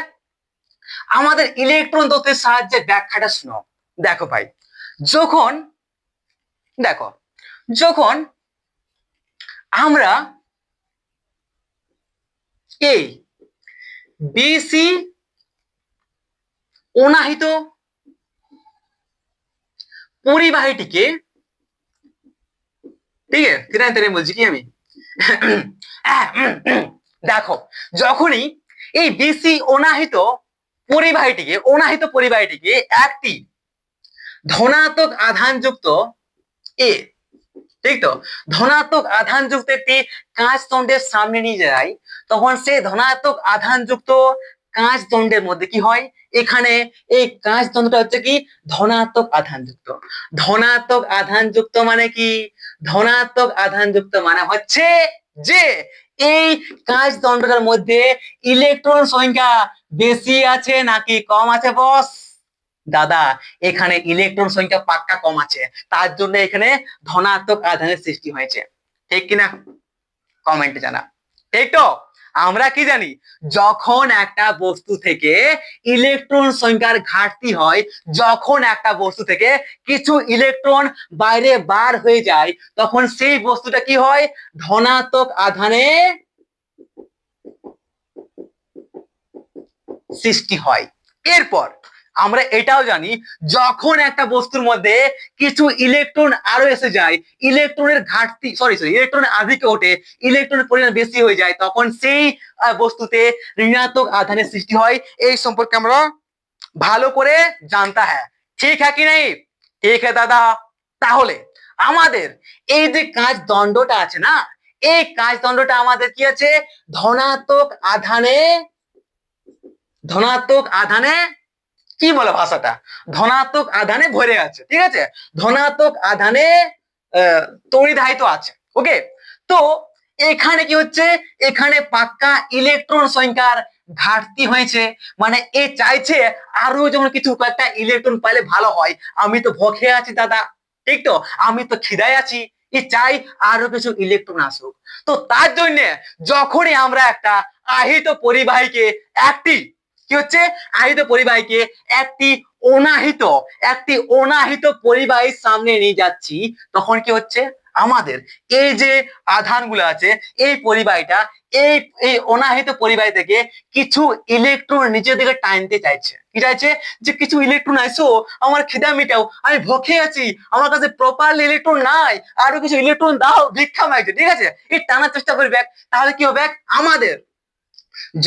আমাদের ইলেকট্রন তত্ত্বের সাহায্যে ব্যাখ্যাটা শোনো। দেখো ভাই, যখন দেখো যখন আমরা এই বিসি অনাহিত পরিবাহীটিকে, ঠিক আছে তেরে তেরে বলছি কি আমি, দেখো যখনই এই বিসি অনাহিত অনাহিত পরিবাহীটিকে একটি ধনাত্মক আধানযুক্ত এ, ঠিক তো, ধনাত্মক আধানযুক্ত একটি কাঁচদণ্ডের সামনে নিয়ে যায়, তখন সেই ধনাত্মক আধানযুক্ত কাঁচদণ্ডের মধ্যে কি হয়, এখানে এই কাঁচদণ্ডটা হচ্ছে কি ধনাত্মক আধানযুক্ত। ধনাত্মক আধানযুক্ত মানে কি, ধনাত্মক আধানযুক্ত মানে হচ্ছে যে এই কাঁচদণ্ডটার মধ্যে ইলেকট্রন সংখ্যা বেশি আছে নাকি কম আছে বস? দাদা, এখানে ইলেকট্রন সংখ্যা পাক্কা কম আছে, তার জন্য এখানে ধনাত্মক আধানের সৃষ্টি হয়েছে। ঠিক কিনা? কমেন্টে জানা। ঠিক তো? আমরা কি জানি, যখন একটা বস্তু থেকে ইলেকট্রন সংখ্যার ঘাটতি হয়, যখন একটা বস্তু থেকে কিছু ইলেকট্রন বাইরে বার হয়ে যায়, তখন সেই বস্তুটা কি হয়, ধনাত্মক আধানে সৃষ্টি হয়। এরপর আমরা এটাও জানি, যখন একটা বস্তুর মধ্যে কিছু ইলেকট্রন আরো এসে যায়, ইলেকট্রনের ঘাটতি ইলেকট্রনের আধিক্য ওঠে, ইলেকট্রনের পরিমাণ বেশি হয়ে যায়, তখন সেই বস্তুতে ঋণাত্মক আধানের সৃষ্টি হয়। এই সম্পর্কে আমরা ভালো করে জানতা হ্যাঁ। ঠিক হ্যাঁ কি নেই? ঠিক হ্যাঁ দাদা। তাহলে আমাদের এই যে কাঁচদণ্ডটা আছে না, এই কাঁচদণ্ডটা আমাদের কি আছে, ধনাত্মক আধানে কি বলে ভাষাটা, ধনাত্মক আধানে ভরে আছে। ঠিক আছে, ধনাত্মক আধানে তড়িধাহিত আছে। ওকে, তো এখানে কি হচ্ছে, এখানে পাক্কা ইলেকট্রন সংখ্যার ঘাটতি হয়েছে, মানে এ চাইছে আরো যেমন কিছু কয়েকটা ইলেকট্রন পাইলে ভালো হয়। আমি তো ভোকে আছি দাদা, ঠিক তো, আমি তো খিদায় আছি, এ চাই আরো কিছু ইলেকট্রন আসুক। তো তার জন্য যখনই আমরা একটা আহিত পরিবাহীকে কি হচ্ছে, আহিত পরিবাহীকে একটি অনাহিত পরিবাহীর সামনে নিয়ে যাচ্ছি, তখন কি হচ্ছে, আমাদের এই যে আধানগুলো আছে, এই পরিবাহীটা এই এই অনাহিত পরিবাহী থেকে কিছু ইলেকট্রন নিচের দিকে টানতে চাইছে। কি চাইছে, যে কিছু ইলেকট্রন আইসো, আমার খিদা মিটাও, আমি ভোকে আছি, আমার কাছে প্রপারলি ইলেকট্রন নাই, আরো কিছু ইলেকট্রন দাও, ভিক্ষা মাইছে। ঠিক আছে, এই টানার চেষ্টা করবে, তাহলে কি হবে, আমাদের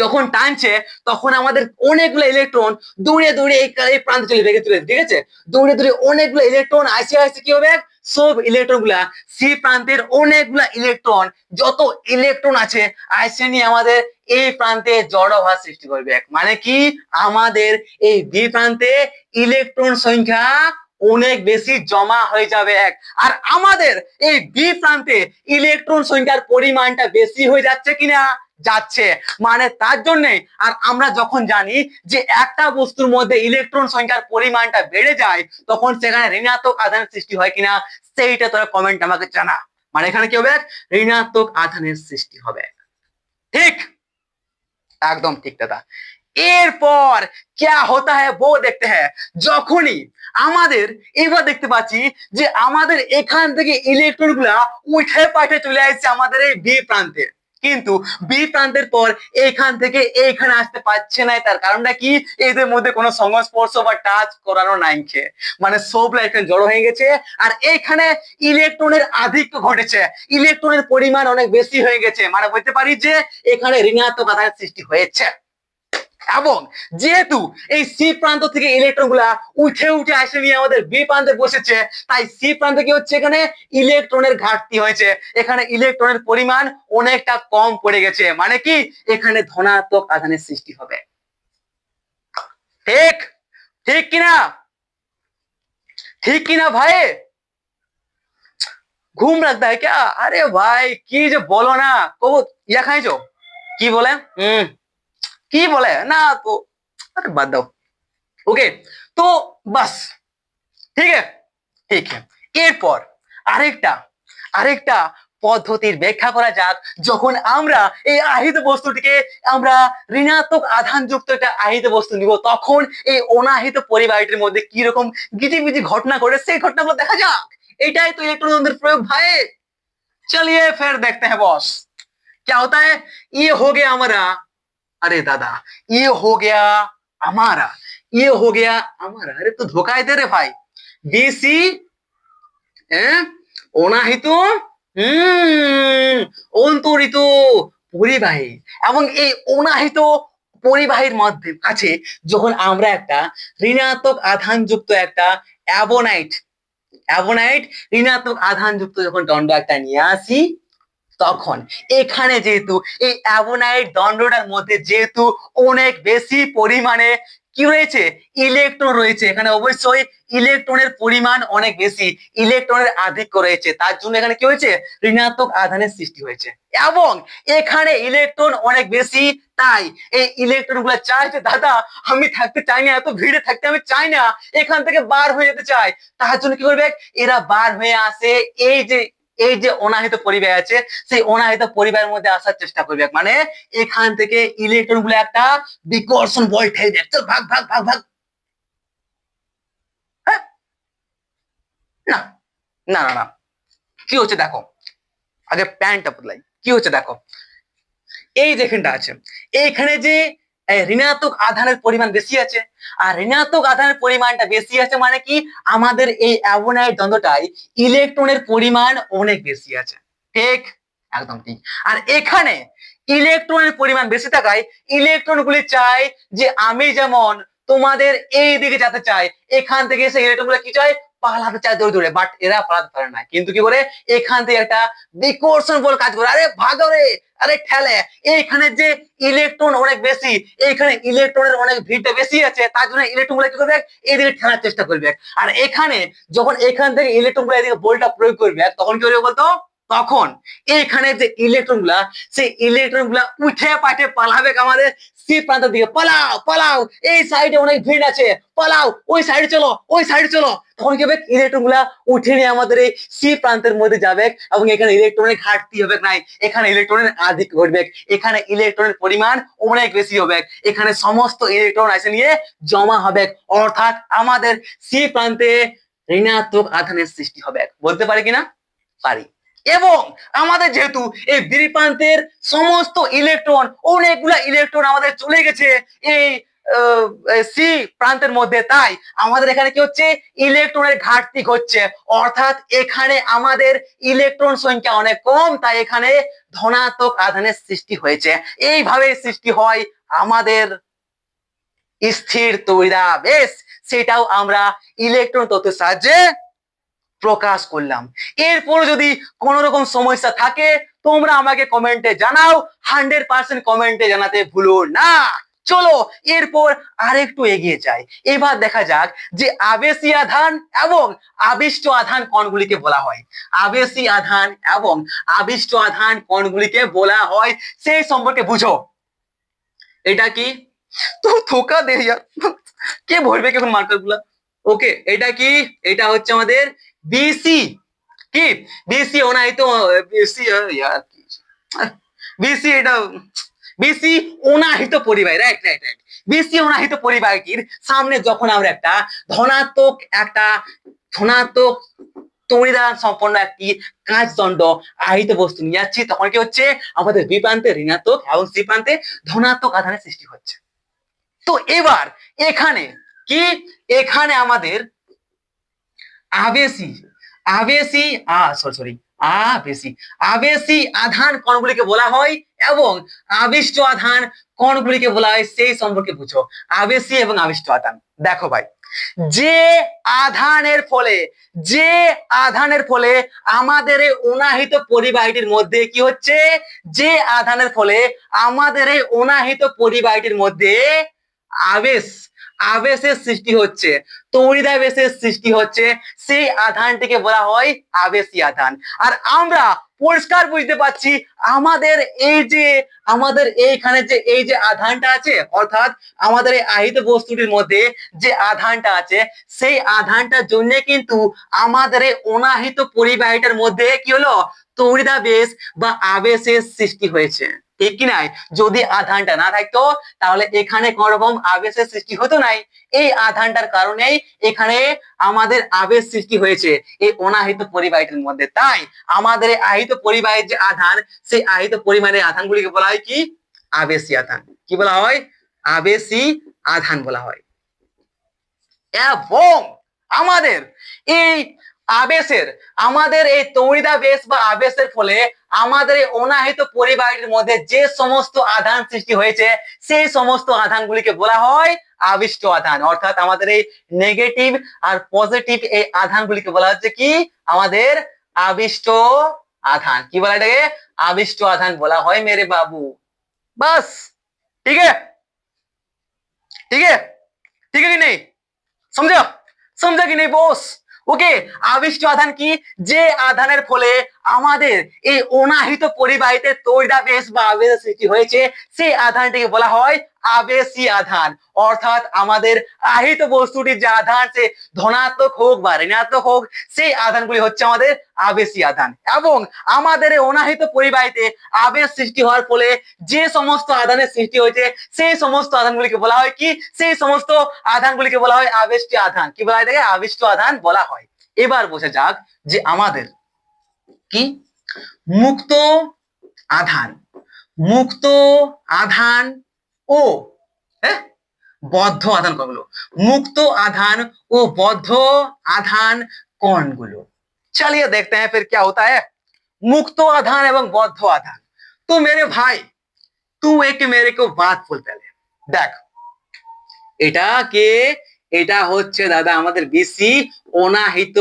যখন টানছে তখন আমাদের অনেকগুলো ইলেকট্রন দূরে দূরে এই প্রান্তে চলে চলে, ঠিক আছে, দূরে দূরে অনেকগুলো ইলেকট্রন আসে কি হবে, সব ইলেকট্রন গুলা সি প্রান্তের অনেকগুলা ইলেকট্রন, যত ইলেকট্রন আছে আইসে নিয়ে আমাদের এই প্রান্তে জড় হওয়ার সৃষ্টি করবে। মানে কি, আমাদের এই বি প্রান্তে ইলেকট্রন সংখ্যা অনেক বেশি জমা হয়ে যাবে আর আমাদের এই বি প্রান্তে ইলেকট্রন সংখ্যার পরিমাণটা বেশি হয়ে যাচ্ছে কিনা, যাচ্ছে। মানে তার জন্যে, আর আমরা যখন জানি যে একটা বস্তুর মধ্যে ইলেকট্রন সংখ্যার পরিমাণটা বেড়ে যায়, তখন সেখানে ঋণাত্মক আধানের সৃষ্টি হয় কিনা, সেইটা তোরা কমেন্ট আমাকে জানা। মানে এখানে কি হবে, ঋণাত্মক আধানের সৃষ্টি হবে। ঠিক, একদম ঠিক দাদা। এরপর क्या होता है वो देखते हैं। যখনই আমাদের এবার দেখতে পাচ্ছি যে আমাদের এখান থেকে ইলেকট্রন গুলা উঠে পাঠে চলে আসছে আমাদের এই বি প্রান্তে, কিন্তু বি প্রান্তের পর এখান থেকে এইখানে আসতে পারছে না। তার কারণটা কি, এদের মধ্যে কোনো সংস্পর্শ বা টাচ করানো নাই, মানে সবগুলা এখানে জড়ো হয়ে গেছে, আর এইখানে ইলেকট্রনের আধিক্য ঘটেছে, ইলেকট্রনের পরিমাণ অনেক বেশি হয়ে গেছে, মানে বলতে পারি যে এখানে ঋণাত্মক আধানের সৃষ্টি হয়েছে। এবং যেহেতু এই সি প্রান্ত থেকে ইলেকট্রন গুলা উঠে উঠে আসে নিয়ে আমাদের বি প্রান্তে বসেছে, তাই সি প্রান্তে কি হচ্ছে, এখানে ইলেকট্রনের ঘাটতি হয়েছে, এখানে ইলেকট্রনের পরিমাণ অনেকটা কম পড়ে গেছে, মানে কি এখানে ধনাত্মক আধানের সৃষ্টি হবে। ঠিক, ঠিক কিনা, ঠিক কিনা ভাই? ঘুম লাগता है क्या? अरे भाई কি যে বলো না, কবু ইয়া খাইছো, কি বলে কি বলে না তো, আরে বাদ দাও। ওকে, তো বাস, ঠিক আছে, ঠিক আছে। এরপর আরেকটা আরেকটা পদ্ধতির ব্যাখ্যা করা যাক, যখন আমরা এই আহিত বস্তুটিকে আমরা ঋণাত্মক আধানযুক্ত একটা আহিত বস্তু নিব, তখন এই অনাহিত পরিবাহীটির মধ্যে কি রকম গিজিবিজি ঘটনা ঘটে, সেই ঘটনাগুলো দেখা যাক। এটাই তো ইলেকট্রন দ্বন্দ্বের প্রয়োগ ভাই। चलिए फिर देखते हैं बॉस, क्या होता है, ये हो गया हमारा, अरे दादा ये हो गया हमारा, ये हो गया हमारा, अरे तो धोखा दे रे भाई, बीसी অনাহিত অন্তরিত পরিবাহী, এবং এই অনাহিত পরিবাহীর মধ্যে আছে যখন আমরা একটা ঋণাত্মক আধানযুক্ত একটা অ্যাবোনাইট অ্যাবোনাইট ঋণাত্মক আধানযুক্ত যখন দণ্ড একটা নিয়ে আসি, তখন এখানে যেহেতু এই অ্যাবোনাইট দণ্ডটার মধ্যে যেহেতু অনেক বেশি পরিমাণে কি রয়েছে, ইলেকট্রন রয়েছে, এখানে অবশ্যই ইলেকট্রনের পরিমাণ অনেক বেশি, ইলেকট্রনের আধিক্য রয়েছে, তার জন্য এখানে কি হয়েছে, ঋণাত্মক আধানের সৃষ্টি হয়েছে। এবং এখানে ইলেকট্রন অনেক বেশি, তাই এই ইলেকট্রন গুলো চাই যে দাদা আমি থাকতে চাই না, এত ভিড়ে থাকতে আমি চাই না, এখান থেকে বার হয়ে যেতে চাই। তার জন্য কি করবে, এরা বার হয়ে আসে এই যে অনাহিত পরিবাহ আছে, সেই অনাহিত পরিবাহের মধ্যে আসার চেষ্টা করবে, মানে এখান থেকে ইলেকট্রন গুলো একটা বিকর্ষণ বল ঠেলবে, চল ভাগ ভাগ ভাগ ভাগ। হ্যাঁ, না না না না, কি হচ্ছে দেখো, আগে প্যান্টটা বদলাই, কি হচ্ছে দেখো, এই যেখানটা আছে এইখানে যে ঋণাত্মক আধানের পরিমাণ বেশি আছে, আর ঋণাত্মক আধানের পরিমাণটা বেশি আছে মানে কি, আমাদের এই অ্যাবোনাইট দ্বন্দ্বটাই ইলেকট্রনের পরিমাণ অনেক বেশি আছে, ঠিক, একদম ঠিক। আর এখানে ইলেকট্রনের পরিমাণ বেশি থাকায় ইলেকট্রন গুলি চাই যে আমি যেমন তোমাদের এই দিকে যেতে চাই, এখান থেকে এসে ইলেকট্রন গুলো কি চাই, পালাতে চায় দৌড়ে দৌড়ে, বাট এরা পালাতে পারে না, কিন্তু কি করে, এখান থেকে একটা বিকর্ষণ বল কাজ করে, আরে ভাগো রে, আরে ঠেলে, এইখানে যে ইলেকট্রন অনেক বেশি, এইখানে ইলেকট্রনের অনেক ভিড়টা বেশি আছে, তার জন্য ইলেকট্রন গুলো কি করবে, এইদিকে ঠেলার চেষ্টা করবে। আর এখানে যখন এখান থেকে ইলেকট্রন গুলো এদিকে বলটা প্রয়োগ করবে, তখন কি করবে বলতো, তখন এখানে যে ইলেকট্রন গুলা, সেই ইলেকট্রন গুলা উঠে পাঠে পালাবে আমাদের সি প্রান্তের দিকে, পালাও পালাও, এই সাইডে অনেক ভিড় আছে, পালাও ওই সাইডে চলো, ওই সাইডে চলো। তখন কি হবে, ইলেকট্রন গুলা উঠে নিয়ে আমাদের এই সি প্রান্তের মধ্যে যাবে, এবং এখানে ইলেকট্রনের ঘাটতি হবে নাই, এখানে ইলেকট্রনের আধিক্য ঘটবে, এখানে ইলেকট্রনের পরিমাণ অনেক বেশি হবে, এখানে সমস্ত ইলেকট্রন এসে নিয়ে জমা হবে, অর্থাৎ আমাদের সি প্রান্তে ঋণাত্মক আধানের সৃষ্টি হবে। বলতে পারি কিনা, পারি। এবং আমাদের যেহেতু এই বি প্রান্তের সমস্ত ইলেকট্রন, অনেকগুলা ইলেকট্রন আমাদের চলে গেছে এই সি প্রান্তের মধ্যে, তাই আমাদের এখানে কি হচ্ছে, ইলেকট্রনের ঘাটতি ঘটছে, অর্থাৎ এখানে আমাদের ইলেকট্রন সংখ্যা অনেক কম, তাই এখানে ধনাত্মক আধানের সৃষ্টি হয়েছে। এইভাবে সৃষ্টি হয় আমাদের স্থির তৈরাবেশ, সেটাও আমরা ইলেকট্রন তত্ত্বের সাহায্যে প্রকাশ করলাম। এরপর যদি কোন রকম সমস্যা থাকে তোমরা আমাকে কমেন্টে জানাও, 100% কমেন্টে জানাতে ভুলো না। চলো এরপর আরেকটু এগিয়ে যাই, এবার দেখা যাক যে আবেশী আধান এবং আবিষ্ট আধান কোনগুলিকে বলা হয়, আবেশী আধান এবং আবিষ্ট আধান কোনগুলিকে বলা হয় সেই সম্পর্কে বুঝো। এটা কি, তো ধোকা দে यार, কে ভরবে এখন মার্কার গুলা। ওকে, এটা কি, এটা হচ্ছে আমাদের বিসি, কি বিসি অনাহিত, বিসি यार বিসি, এটা বিসি অনাহিত পরিবাহী, রাইট রাইট রাইট, বিসি অনাহিত পরিবাহীটির সামনে যখন আমরা একটা ধনাত্মক তড়িদান সম্পন্ন একটি কাঁচ দণ্ড আহিত বস্তু নিয়ে যাচ্ছি, তখন কি হচ্ছে, আমাদের বি প্রান্তে ঋণাত্মক এবং সি প্রান্তে ধনাত্মক আধানের সৃষ্টি হচ্ছে। তো এবার এখানে কি, এখানে আমাদের আবেশী আবেশী সরি আবেশী আধান কোনগুলিকে বলা হয় এবং আবিষ্ট আধান কোনগুলিকে বলা হয় সেই সম্পর্কে বুঝো। আবেশী এবং আবিষ্ট আধান, দেখো ভাই, যে আধানের ফলে আমাদের এই অনাহিত পরিবাহীটির মধ্যে কি হচ্ছে, যে আধানের ফলে আমাদের এই অনাহিত পরিবাহীটির মধ্যে আবেশের সৃষ্টি হচ্ছে, তড়িদাবেশের সৃষ্টি হচ্ছে, সেই আধানটিকে বলা হয় আবেশী আধান। আর আমরা পরিষ্কার বুঝতে পারছি আমাদের এইখানে যে এই যে আধানটা আছে, অর্থাৎ আমাদের এই আহিত বস্তুটির মধ্যে যে আধানটা আছে, সেই আধানটার জন্য কিন্তু আমাদের এই অনাহিত পরিবাহীটার মধ্যে কি হলো, তড়িদাবেশ বা আবেশের সৃষ্টি হয়েছে, ঠিক কি নাই? যদি আধানটা না থাকতো তাহলে এখানে কোন রকম আবেশের সৃষ্টি হতো নাই, এই আধানটার কারণেই এখানে আমাদের আবেশ সৃষ্টি হয়েছে এই অনাহিত পরিবাহীটির মধ্যে। তাই আমাদের এই আহিত পরিবাহীর যে আধান, সেই আহিত পরিমাণের আধানগুলিকে বলা হয় কি, আবেশী আধান। কি বলা হয়, আবেশী আধান বলা হয়। এবং আমাদের এই আবেশের, আমাদের এই তড়িদাবেশ বা আবেশের ফলে আমাদের এই অনাহিত পরিবাহীর মধ্যে যে সমস্ত আধান সৃষ্টি হয়েছে সেই সমস্ত আধানগুলিকে বলা হয় আবিষ্ট আধান। অর্থাৎ আমাদের এই নেগেটিভ আর পজিটিভ এই আধানগুলিকে বলা হচ্ছে কি আমাদের আবিষ্ট আধান। কি বলা এটাকে? আবিষ্ট আধান বলা হয় মেরে বাবু। বাস ঠিক है ठीक है ठीक है कि नहीं? समझा समझा कि नहीं বস? ওকে, আবিষ্ট আধান কি? যে আধানের ফলে আমাদের এই অনাহিত পরিবাহীতে তৈলাবেশ বা আবেশের সৃষ্টি হয়েছে সেই আধানটিকে বলা হয় আবেশী আধান। অর্থাৎ আমাদের আহিত বস্তুটির যে আধান সে ধনাত্মক হোক বা ঋণাত্মক হোক সেই আধানগুলি হচ্ছে আমাদের আবেশী আধান। এবং আমাদের এই অনাহিত পরিবাহীতে আবেশ সৃষ্টি হওয়ার ফলে যে সমস্ত আধানের সৃষ্টি হয়েছে সেই সমস্ত আধানগুলিকে বলা হয় কি? সেই সমস্ত আধানগুলিকে বলা হয় আবেষ্টি আধান। কি বলা হয় এটাকে? আবিষ্ট আধান বলা হয়। এবার বোঝা যাক যে আমাদের কি মুক্ত আধান, মুক্ত আধান ও বদ্ধ আধান কোনগুলো? মুক্ত আধান ও বদ্ধ আধান কোনগুলো? चलिए देखते हैं फिर क्या होता है। मुक्त आधान एवं बद्ध आधान। तो मेरे भाई तू एक मेरे को बात बोल पहले देख, এটা কে? এটা হচ্ছে দাদা আমাদের বিসি অনাহিত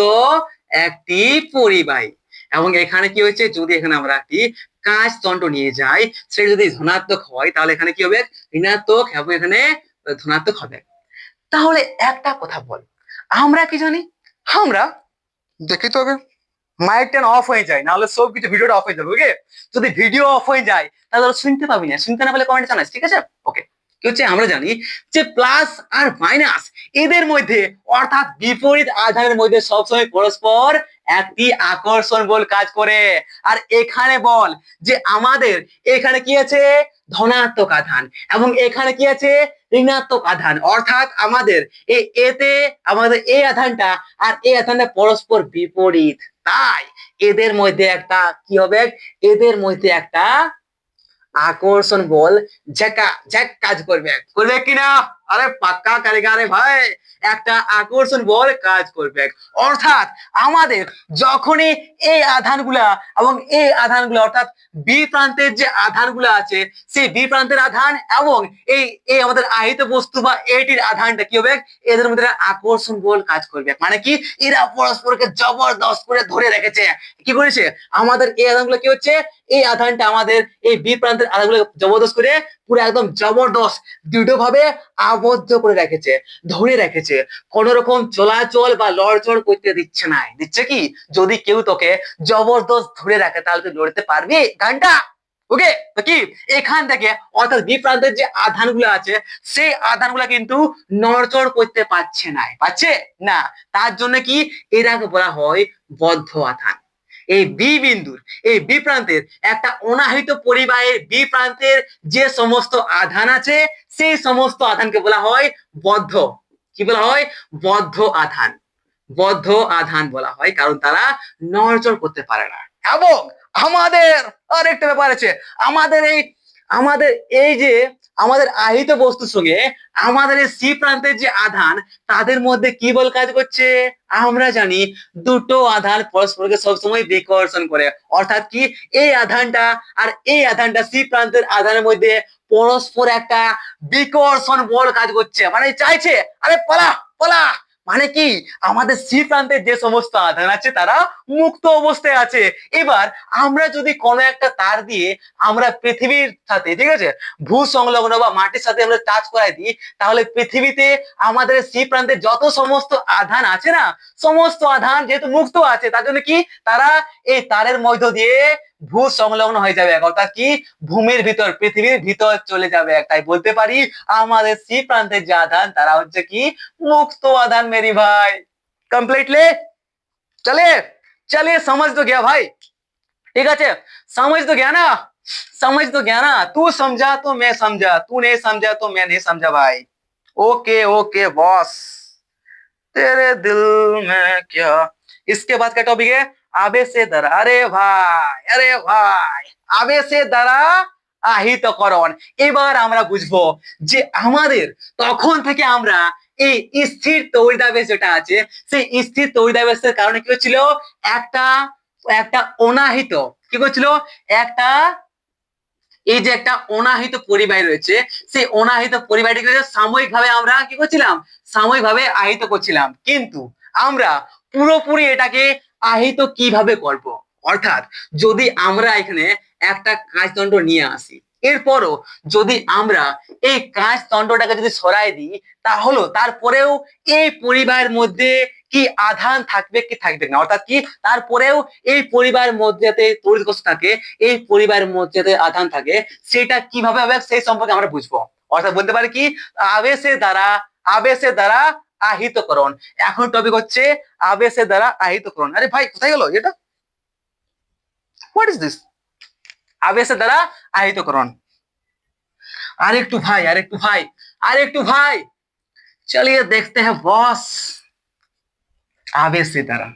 একটি পরিবাহী। এবং এখানে কি হয়েছে, যদি এখানে আমরা একটি কাঁচ দণ্ড নিয়ে যাই সেটা যদি ধনাত্মক হয় তাহলে এখানে কি হবে? ঋণাত্মক, এবং এখানে ধনাত্মক হবে। তাহলে একটা কথা বল, আমরা কি জানি? আমরা দেখি তো আগে মাইকটা অফ হয়ে যায়, নাহলে সব কিছু ভিডিওটা অফ হয়ে যাবে। ওকে, যদি ভিডিও অফ হয়ে যায় তাহলে শুনতে পাবি না, শুনতে না পেলে কমেন্টে জানাস, ঠিক আছে? ওকে, কি হচ্ছে আমরা জানি যে প্লাস আর মাইনাস এদের মধ্যে অর্থাৎ বিপরীত আধানের মধ্যে সবসময় পরস্পর একটি আকর্ষণ বল কাজ করে। আর এখানে বল যে আমাদের এখানে কি আছে? ধনাত্মক আধান, এবং এখানে কি আছে? ঋণাত্মক আধান। অর্থাৎ আমাদের এতে আমাদের এই আধানটা আর এই আধানটা পরস্পর বিপরীত, তাই এদের মধ্যে একটা কি হবে? এদের মধ্যে একটা আকর্ষণ বল ঝ্যাক কাজ করবে। করবে কিনা? আরে পাক্কা করেগা রে ভাই, একটা আকর্ষণ বল কাজ করবে। অর্থাৎ আমাদের যখনই এই আধানগুলা এবং এই আধানগুলা অর্থাৎ বি প্রান্তের যে আধানগুলা আছে সেই বি প্রান্তের আধান এবং এই এই আমাদের আহিত বস্তু বা এটির আধানটা কি হবে? এদের মধ্যে আকর্ষণ বল কাজ করবে। মানে কি? এরা পরস্পরকে জবরদস্ত করে ধরে রেখেছে। কি করেছে? আমাদের এই আধানগুলো কি হচ্ছে? এই আধানটা আমাদের এই বি প্রান্তের আধানগুলো জবরদস্ত করে পুরো একদম জবরদস্ত দৃঢ়ভাবে আবদ্ধ করে রেখেছে, ধরে রেখেছে। কোন রকম চলাচল বা লড়চড় করতে দিচ্ছে না। দিচ্ছে কি? যদি কেউ তোকে জবরদস্ত ধরে রাখে তাহলে তুই লড়তে পারবি ঘন্টা? ওকে, তো কি এখান থেকে অর্থাৎ বি প্রান্তের যে আধানগুলো আছে সেই আধানগুলো কিন্তু নড়চড় করতে পারছে না, পাচ্ছে না। তার জন্য কি এটাকে বলা হয় বদ্ধ আধান। এই বি বিন্দুর এই বি প্রান্তের একটা অনাহিত পরিবাহের বি প্রান্তের যে সমস্ত আধান আছে সেই সমস্ত আধানকে বলা হয় বদ্ধ। কি বলা হয়? বদ্ধ আধান। বদ্ধ আধান বলা হয় কারণ তারা নড়চড় করতে পারে না। এবং আমাদের আরেকটা ব্যাপার আছে, আমাদের এই যে আমাদের আহিত বস্তুর সঙ্গে আমাদের এই সি প্রান্তের যে আধান তাদের মধ্যে কি বল কাজ করছে? আমরা জানি দুটো আধান পরস্পরকে সবসময় বিকর্ষণ করে। অর্থাৎ কি এই আধানটা আর এই আধানটা সি প্রান্তের আধানের মধ্যে পরস্পর একটা বিকর্ষণ বল কাজ করছে। মানে চাইছে আরে পালা পালা। মানে কি আমাদের সি প্রান্তের যে সমস্ত আধান আছে তারা মুক্ত অবস্থায় আছে। এবার আমরা যদি কোনো একটা তার দিয়ে আমরা পৃথিবীর সাথে, ঠিক আছে, ভূ সংলগ্ন বা মাটির সাথে আমরা টাচ করাই দিই তাহলে পৃথিবীতে আমাদের সি প্রান্তে যত সমস্ত আধান আছে না, সমস্ত আধান যেহেতু মুক্ত আছে তার জন্য কি তারা এই তারের মধ্য দিয়ে ভূ সংলগ্ন হয়ে যাবে। অর্থাৎ কি ভূমির ভিতর পৃথিবীর ভিতর চলে যাবে। তাই বলতে পারি আমাদের সি প্রান্তের যে আধান তারা হচ্ছে কি मुक्त आदान मेरी भाई। कंप्लीटली चलिए चलिए समझ तो गया भाई, ठीक है? समझ तो गया ना? समझ तो गया ना? तू समझा तो मैं समझा, तू नहीं समझा तो मैं नहीं समझा भाई। ओके ओके बॉस, तेरे दिल में क्या। इसके बाद का टॉपिक है आबे से दरा। अरे भाई आबे से दरा আহিতকরণ। এবার আমরা বুঝবো যে আমাদের তখন থেকে আমরা এই স্থির তড়িদাবেশ যেটা আছে সেই স্থির তড়িদাবেশের কারণে কি হচ্ছিল? একটা অনাহিত কি করছিল, একটা এই যে একটা অনাহিত পরিবাহী রয়েছে, সেই অনাহিত পরিবাহীটিকে সাময়িকভাবে আমরা কি করছিলাম, সাময়িকভাবে আহিত করছিলাম। কিন্তু আমরা পুরোপুরি এটাকে আহিত কিভাবে করব, অর্থাৎ যদি আমরা এখানে একটা কাঁচদণ্ড নিয়ে আসি, এরপরও যদি আমরা এই কাঁচদণ্ডটাকে যদি সরাই দিই, তাহলে তারপরেও এই পরিবাহের মধ্যে কি আধান থাকবে কি থাকবে না, অর্থাৎ কি তারপরেও এই পরিবারের মধ্যে যাতে তড়িৎ কোষ থাকে, এই পরিবারের মধ্যে যাতে আধান থাকে, সেটা কিভাবে হবে সেই সম্পর্কে আমরা বুঝবো। অর্থাৎ বলতে পারি কি, আবেশের দ্বারা আহিতকরণ। এখন টপিক হচ্ছে আবেশের দ্বারা আহিতকরণ। আরে ভাই কোথায় গেল এটা, হোয়াট ইজ দিস, আবেশের দ্বারা আহিতকরণ। আরেকটু ভাই, আরেকটু ভাই, আরেকটু ভাই, চলিए देखते हैं बॉस। आवेश द्वारा,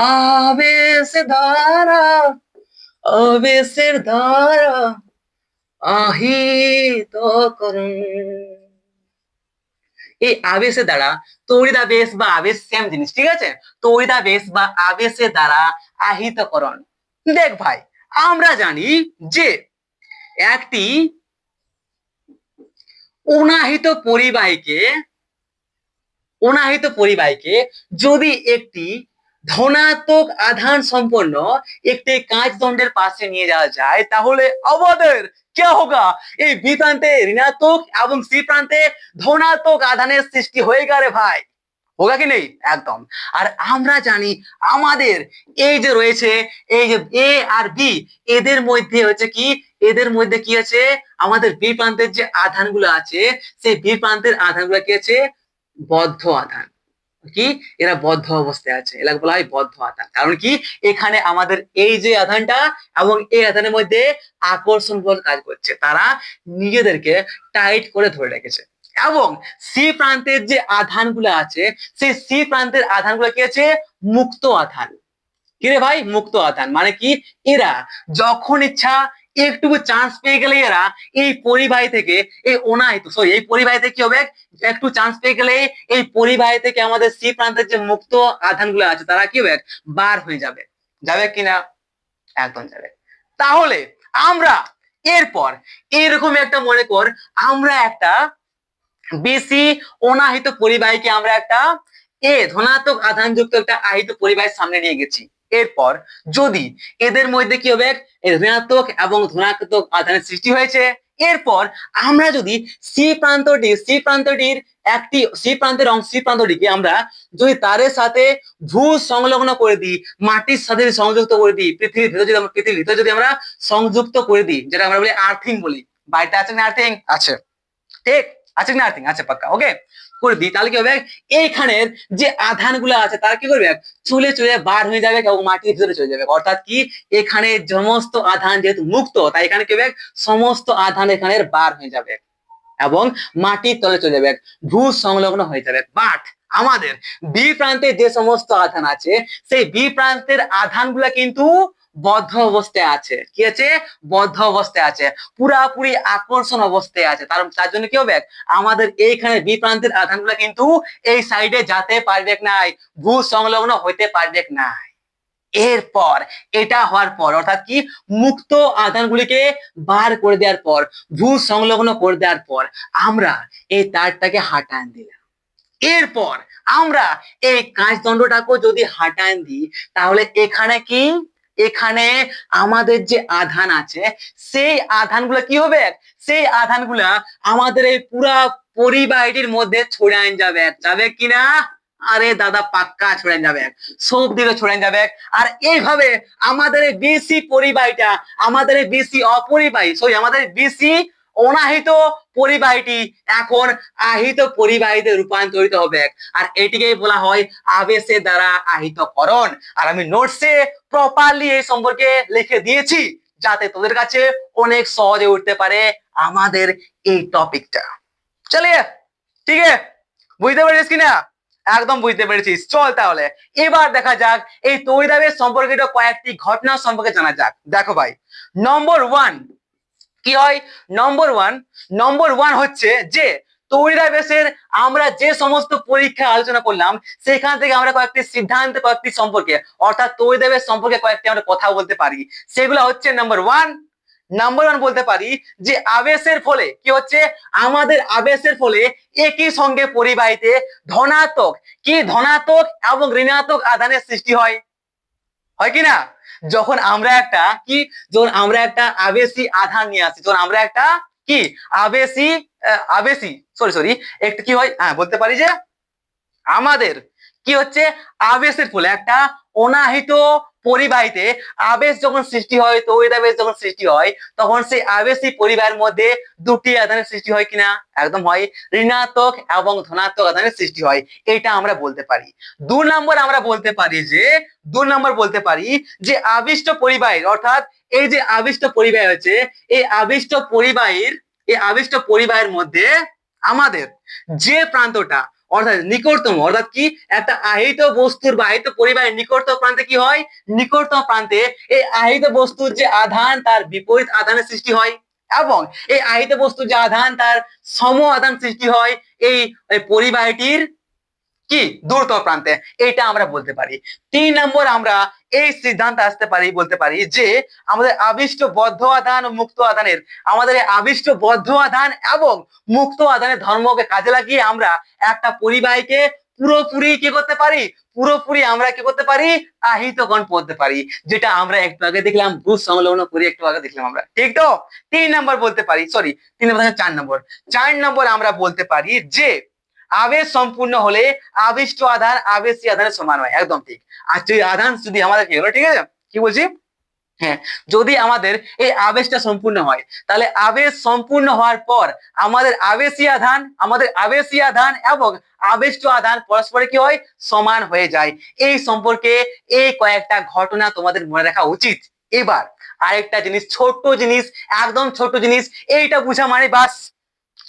आवेश द्वारा, आवेशेर द्वारा আহিতকরণ। এই আবেশের দ্বারা তড়িদাবেশ বা আবেশ সেম জিনিস, ঠিক আছে, তড়িদাবেশ বা আবেশের দ্বারা আহিতকরণ। দেখ ভাই, আমরা জানি যে একটি অনাহিত পরিবাহীকে যদি একটি ধনাত্মক আধান সম্পন্ন একটি কাঁচদণ্ডের পাশে নিয়ে যাওয়া যায়, তাহলে আমাদের क्या होगा, এই বি প্রান্তে ঋণাত্মক এবং সি প্রান্তে ধনাত্মক আধানের সৃষ্টি হয়েগা রে ভাই, হোগা কি নেই, একদম। আর আমরা জানি আমাদের এই যে রয়েছে, এই যে এ আর বি, এদের মধ্যে হচ্ছে কি, এদের মধ্যে কি আছে, আমাদের বি প্রান্তের যে আধানগুলো আছে, সেই বি প্রান্তের আধানগুলো কি আছে, বদ্ধ আধান। কি, এরা বদ্ধ অবস্থায় আছে, এরা বলা হয় বদ্ধ আধান। কারণ কি, এখানে আমাদের এই যে আধানটা এবং এই আধানের মধ্যে আকর্ষণ বল কাজ করছে, তারা নিজেদেরকে টাইট করে ধরে রেখেছে। এবং সি প্রান্তের যে আধানগুলো আছে, সেই সি প্রান্তের আধানগুলো কি আছে, মুক্ত আধান। কি রে ভাই, মুক্ত আধান মানে কি, এরা যখন ইচ্ছা একটুকু চান্স পেয়ে গেলে এরা এই পরিবাহী থেকে, এই অনাহিত সরি এই পরিবাহী থেকে কি হবে, একটু চান্স পেয়ে গেলে এই পরিবাহী থেকে আমাদের সি প্রান্তের যে মুক্ত আধানগুলো আছে, তারা কি হবে, বার হয়ে যাবে। যাবে কিনা, একদম যাবে। তাহলে আমরা এরপর এরকম একটা মনে কর, আমরা একটা বেশি অনাহিত পরিবাহীকে আমরা একটা ধনাত্মক আধানযুক্ত একটা আহিত পরিবাহীর সামনে নিয়ে গেছি। এরপর যদি এদের মধ্যে কি হবে, ঋণাত্মক এবং ধনাত্মক আধানের সৃষ্টি হয়েছে, এরপর আমরা যদি সি প্রান্তটির একটি সি প্রান্তটিকে আমরা যদি তারের সাথে ভূ সংলগ্ন করে দিই, মাটির সাথে সংযুক্ত করে দিই, পৃথিবীর ভিতরে যদি আমরা সংযুক্ত করে দিই, যেটা আমরা বলি আর্থিং বলি। বাড়িতে আছে না আর্থিং, আছে, ঠিক আছে না আর্থিং আছে, পাক্কা, ওকে করে দিই, তাহলে কি হবে, এইখানের যে আধানগুলো আছে তারা কি করবে, চলে চলে বার হয়ে যাবে এবং মাটির ভিতরে চলে যাবে। অর্থাৎ কি, এখানে সমস্ত আধান যেহেতু মুক্ত, তাই এখানে কি হবে, সমস্ত আধান এখানে বার হয়ে যাবে এবং মাটির তলে চলে যাবে, ভূ সংলগ্ন হয়ে যাবে। বাট আমাদের বি প্রান্তে যে সমস্ত আধান আছে, সেই বি প্রান্তের আধানগুলা কিন্তু বদ্ধ অবস্থায় আছে। কি আছে, বদ্ধ অবস্থায় আছে, পুরাপুরি আকর্ষণ অবস্থায় আছে। তার জন্য কি হবে, আমাদের এইখানে বি প্রান্তের আধানগুলা কিন্তু এই সাইডে যেতে পারবে নাই, ভূ সংলগ্ন হইতে পারবে নাই। এরপর এটা হওয়ার পর, অর্থাৎ কি, মুক্ত আধানগুলিকে বার করে দেওয়ার পর, ভূ সংলগ্ন করে দেওয়ার পর, আমরা এই তারটাকে হাঁটান দিলাম। এরপর আমরা এই কাঁচদণ্ডটাকেও যদি হাঁটান দিই, তাহলে এখানে কি, এখানে আমাদের যে আধান আছে, সেই আধানগুলো কি হবে, সেই আধানগুলা আমাদের এই পুরা পরিবাহীটির মধ্যে ছড়ান যাবে, যাবে কিনা, আরে দাদা পাক্কা ছড়ান যাবে, সব দিকে ছড়ান যাবে। আর এইভাবে আমাদের এই বিসি পরিবাহীটা, আমাদের এই বিসি অপরিবাহী আমাদের বিসি অনাহিত পরিবাহীটি এখন আহিত পরিবাহীতে রূপান্তরিত হবে। আর এটিকেই বলা হয় আবেশের দ্বারা আহিতকরণ। আর আমি নোটসে প্রপারলি এই সম্পর্কে লিখে দিয়েছি, যাতে তোদের কাছে অনেক সহজে উঠতে পারে আমাদের এই টপিকটা। চলিয়ে, ঠিক আছে, বুঝতে পেরেছিস কিনা, একদম বুঝতে পেরেছিস। চল তাহলে এবার দেখা যাক এই তড়িদাবেশ সম্পর্কিত কয়েকটি ঘটনা সম্পর্কে জানা যাক। দেখো ভাই, নম্বর ওয়ান কি হয়, নম্বর ওয়ান হচ্ছে যে তৈরাবেশের আমরা যে সমস্ত পরীক্ষা আলোচনা করলাম সেখান থেকে আমরা কয়েকটি সিদ্ধান্ত কয়েকটি সম্পর্কে অর্থাৎ তৈরাবেশ সম্পর্কে কয়েকটি আমরা কথা বলতে পারি। সেগুলো হচ্ছে নাম্বার ওয়ান বলতে পারি যে আবেশের ফলে কি হচ্ছে, আমাদের আবেশের ফলে একই সঙ্গে পরিবাহীতে ধনাত্মক এবং ঋণাত্মক আধানের সৃষ্টি হয় কি না? যখন আমরা একটা আবেশী আধান নিয়ে আসি, যখন আমরা একটা কি আবেশী সরি একটু কি হয়, বলতে পারি যে আমাদের কি হচ্ছে আবেশের ফলে একটা অনাহিত পরিবাহীতে আবেশ যখন সৃষ্টি হয়, তড়িৎ যখন সৃষ্টি হয়, তখন সেই আবেশী পরিবাহের মধ্যে দুটি আধানের সৃষ্টি হয় কিনা? একদম হয়, ঋণাত্মক এবং ধনাত্মক আধানের সৃষ্টি হয়। এটা আমরা বলতে পারি। 2 নম্বর আমরা বলতে পারি যে আবিষ্ট পরিবাহীর, অর্থাৎ এই যে আবিষ্ট পরিবাহী হচ্ছে, এই আবিষ্ট পরিবাহের মধ্যে আমাদের যে প্রান্তটা অর্থাৎ নিকটতম, অর্থাৎ কি একটা আহিত বস্তুর বা আহিত পরিবাহের নিকটতম প্রান্তে কি হয়, নিকটতম প্রান্তে এই আহিত বস্তুর যে আধান তার বিপরীত আধানের সৃষ্টি হয় এবং এই আহিত বস্তুর যে আধান তার সম আধান সৃষ্টি হয় এই পরিবাহীটির কি দূরতম প্রান্তে। এটা আমরা বলতে পারি। 3 নম্বর আমরা এই সিদ্ধান্ত বলতে পারি যে আমাদের আবিষ্ট বদ্ধ আধান ও মুক্ত আধানের, আমাদের আবিষ্ট বদ্ধ আধান এবং মুক্ত আধানের ধর্মকে কাজে লাগিয়ে আমরা একটা পরিবাহীকে পুরোপুরি কি করতে পারি, আমরা কি করতে পারি, আহিতকণ করতে পারি, যেটা আমরা একটু আগে দেখলাম ভূ সংলগ্ন করে একটু আগে দেখলাম আমরা, ঠিক তো? 3 নম্বর বলতে পারি, সরি 3 নম্বর 4 নম্বর আমরা বলতে পারি যে আবেশ সম্পূর্ণ হলে আবিষ্ট আধান আবেশী আধানের সমান হয়। একদম ঠিক। আর আধান যদি আমাদের কি হলো, ঠিক আছে, কি বলছি, হ্যাঁ, যদি আমাদের এই আবেশটা সম্পূর্ণ হয়, তাহলে আবেশ সম্পূর্ণ হওয়ার পর আমাদের আবেশী আধান এবং আবেষ্ট আধান পরস্পরে কি হয়, সমান হয়ে যায়। এই সম্পর্কে এই কয়েকটা ঘটনা তোমাদের মনে রাখা উচিত। এবার আরেকটা জিনিস, একদম ছোট্ট জিনিস, এইটা বুঝা মানে বাস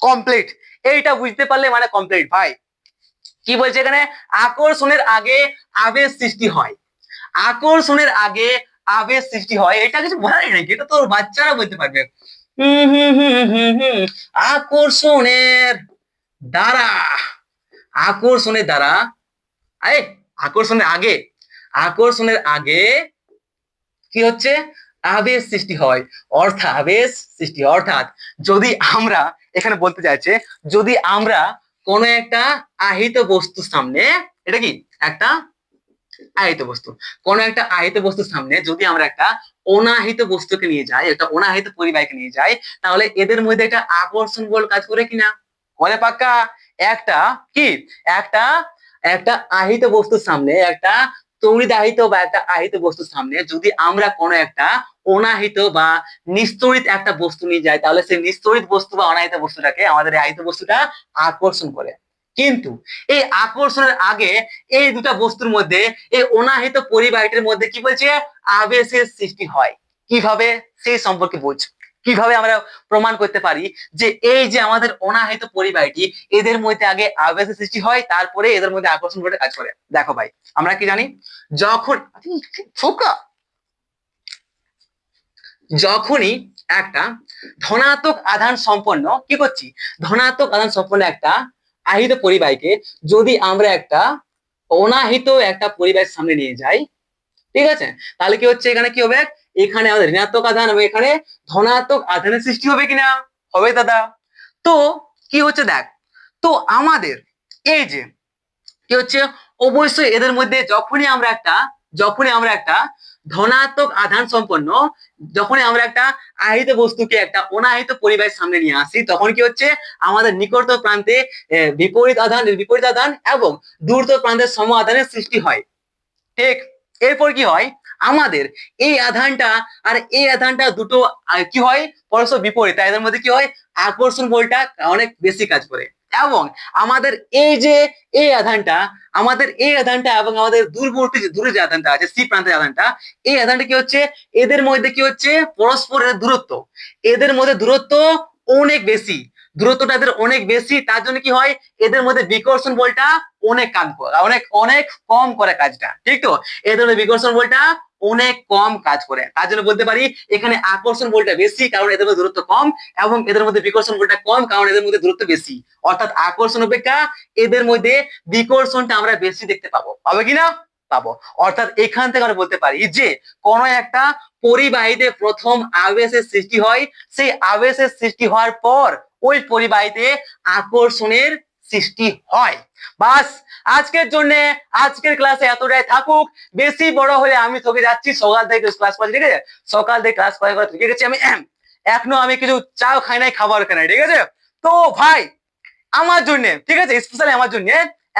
কমপ্লিট। এইটা বুঝতে পারলে মানে কমপ্লিট ভাই। কি বলছে এখানে, আকর্ষণের আগে আবেশ সৃষ্টি হয়, এটা কিছু বলারই নাকি, এটা তো বাচ্চারা বলতে পারবে। আকর্ষণের দ্বারা আকর্ষণের আগে কি হচ্ছে, আবেশ সৃষ্টি হয়, অর্থাৎ যদি আমরা এখানে বলতে চাইছে, যদি আমরা কোন একটা আহিত বস্তুর সামনে, এটা কি একটা আহিত বস্তু, কোন একটা আহিত বস্তুর সামনে যদি আমরা একটা অনাহিত বস্তুকে নিয়ে যাই, একটা অনাহিত পরিবাহীকে নিয়ে যাই, তাহলে এদের মধ্যে একটা আকর্ষণ বল কাজ করে কিনা? করে পাক্কা। একটা কি একটা আহিত বস্তুর সামনে, একটা তড়িদাহিত বা একটা আহিত বস্তুর সামনে যদি আমরা কোন একটা অনাহিত বা নিস্তড়িত একটা বস্তু নিয়ে যাই, তাহলে সেই নিস্তড়িত বস্তু বা অনাহিত বস্তুটাকে আমাদের আহিত বস্তুটা আকর্ষণ করে। কিন্তু এই আকর্ষণের আগে এই দুটা বস্তুর মধ্যে, এই অনাহিত পরিবাহীটির মধ্যে কি বলছে, আবেশের সৃষ্টি হয়। কিভাবে, সেই সম্পর্কে বুঝ। কিভাবে আমরা প্রমাণ করতে পারি যে এই যে আমাদের অনাহিত পরিবাহীটি, এদের মধ্যে আগে আবেশের সৃষ্টি হয়, তারপরে এদের মধ্যে আকর্ষণ বলটা কাজ করে। দেখো ভাই, আমরা কি জানি, যখনই একটা ধনাত্মক আধান সম্পন্ন একটা আহিত পরিবাহীকে যদি আমরা একটা অনাহিত একটা পরিবাহীর সামনে নিয়ে যাই, ঠিক আছে, তাহলে কি হচ্ছে, এখানে কি হবে, এখানে আমাদের ঋণাত্মক আধান এবং এখানে ধনাত্মক আধানের সৃষ্টি হবে কিনা? হবে দাদা। তো কি হচ্ছে দেখ, তো আমাদের এই যে কি হচ্ছে, অবশ্যই এদের মধ্যে যখনই আমরা একটা ধনাত্মক আধান সম্পন্ন, যখনই আমরা একটা আহিত বস্তুকে একটা অনাহিত পরিবাহীর সামনে নিয়ে আসি, তখন কি হচ্ছে, আমাদের নিকটতম প্রান্তে বিপরীত আধান এবং দূরতম প্রান্তের সম আধানের সৃষ্টি হয়। ঠিক। এরপর কি হয়, আমাদের এই আধানটা আর এই আধানটা দুটো কি হয়, পরস্পর বিপরীত, এদের মধ্যে কি হয়, আকর্ষণ বলটা অনেক বেশি কাজ করে এবং আমাদের এই আধানটা এবং আমাদের দূরে যে আধানটা আছে, সি প্রান্তের আধানটা, এই আধানটা কি হচ্ছে, এদের মধ্যে কি হচ্ছে, পরস্পরের এদের মধ্যে দূরত্ব অনেক বেশি, এদের অনেক বেশি, তার জন্য কি হয়, এদের মধ্যে বিকর্ষণ বলটা অনেক কম করে কাজটা। ঠিক তো, এদের মধ্যে বিকর্ষণ বলটা অনেক কম কাজ করে। তার জন্য বলতে পারি এখানে আকর্ষণ বলটা বেশি, কারণ এদের মধ্যে দূরত্ব কম, এবং এদের মধ্যে বিকর্ষণ বলটা কম, কারণ এদের মধ্যে দূরত্ব বেশি। অর্থাৎ আকর্ষণ অপেক্ষা এদের মধ্যে বিকর্ষণটা আমরা বেশি দেখতে পাবো। পাবো কিনা? পাবো। অর্থাৎ এখান থেকে আমরা বলতে পারি যে কোন একটা পরিবাহীতে প্রথম আবেশের সৃষ্টি হয়, সেই আবেশের সৃষ্টি হওয়ার পর ওই পরিবাহীতে আকর্ষণের সৃষ্টি হয়। বাস, আজকের জন্য আজকের ক্লাসে এতটাই থাকুক। বেশি বড় হলে আমি তোকে যাচ্ছি, সকাল থেকে ক্লাস করা, ঠিক আছে? সকাল থেকে ক্লাস করে থেকে গেছি আমি, এখনো আমি কিছু চাও খাই নাই, খাবার খাই নাই, ঠিক আছে? তো ভাই আমার জন্য, ঠিক আছে, স্পেশালি আমার জন্য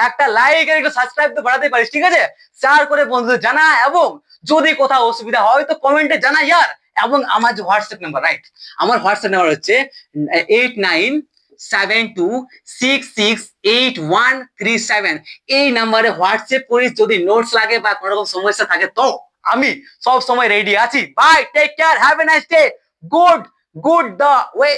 একটা লাইক আর একটা সাবস্ক্রাইব তো বাড়াতে পারিস, ঠিক আছে? শেয়ার করে বন্ধুদের জানা, এবং যদি কোথাও অসুবিধা হয় তো কমেন্টে জানা ইয়ার। এবং আমার যে হোয়াটসঅ্যাপ নাম্বার, রাইট, আমার হোয়াটসঅ্যাপ নাম্বার হচ্ছে 8972668137। এই নাম্বারে হোয়াটসঅ্যাপ করিস যদি নোটস লাগে বা কোনো রকম সমস্যা থাকে, তো আমি সব সময় রেডি আছি। Bye, take care, have a nice day, good the way.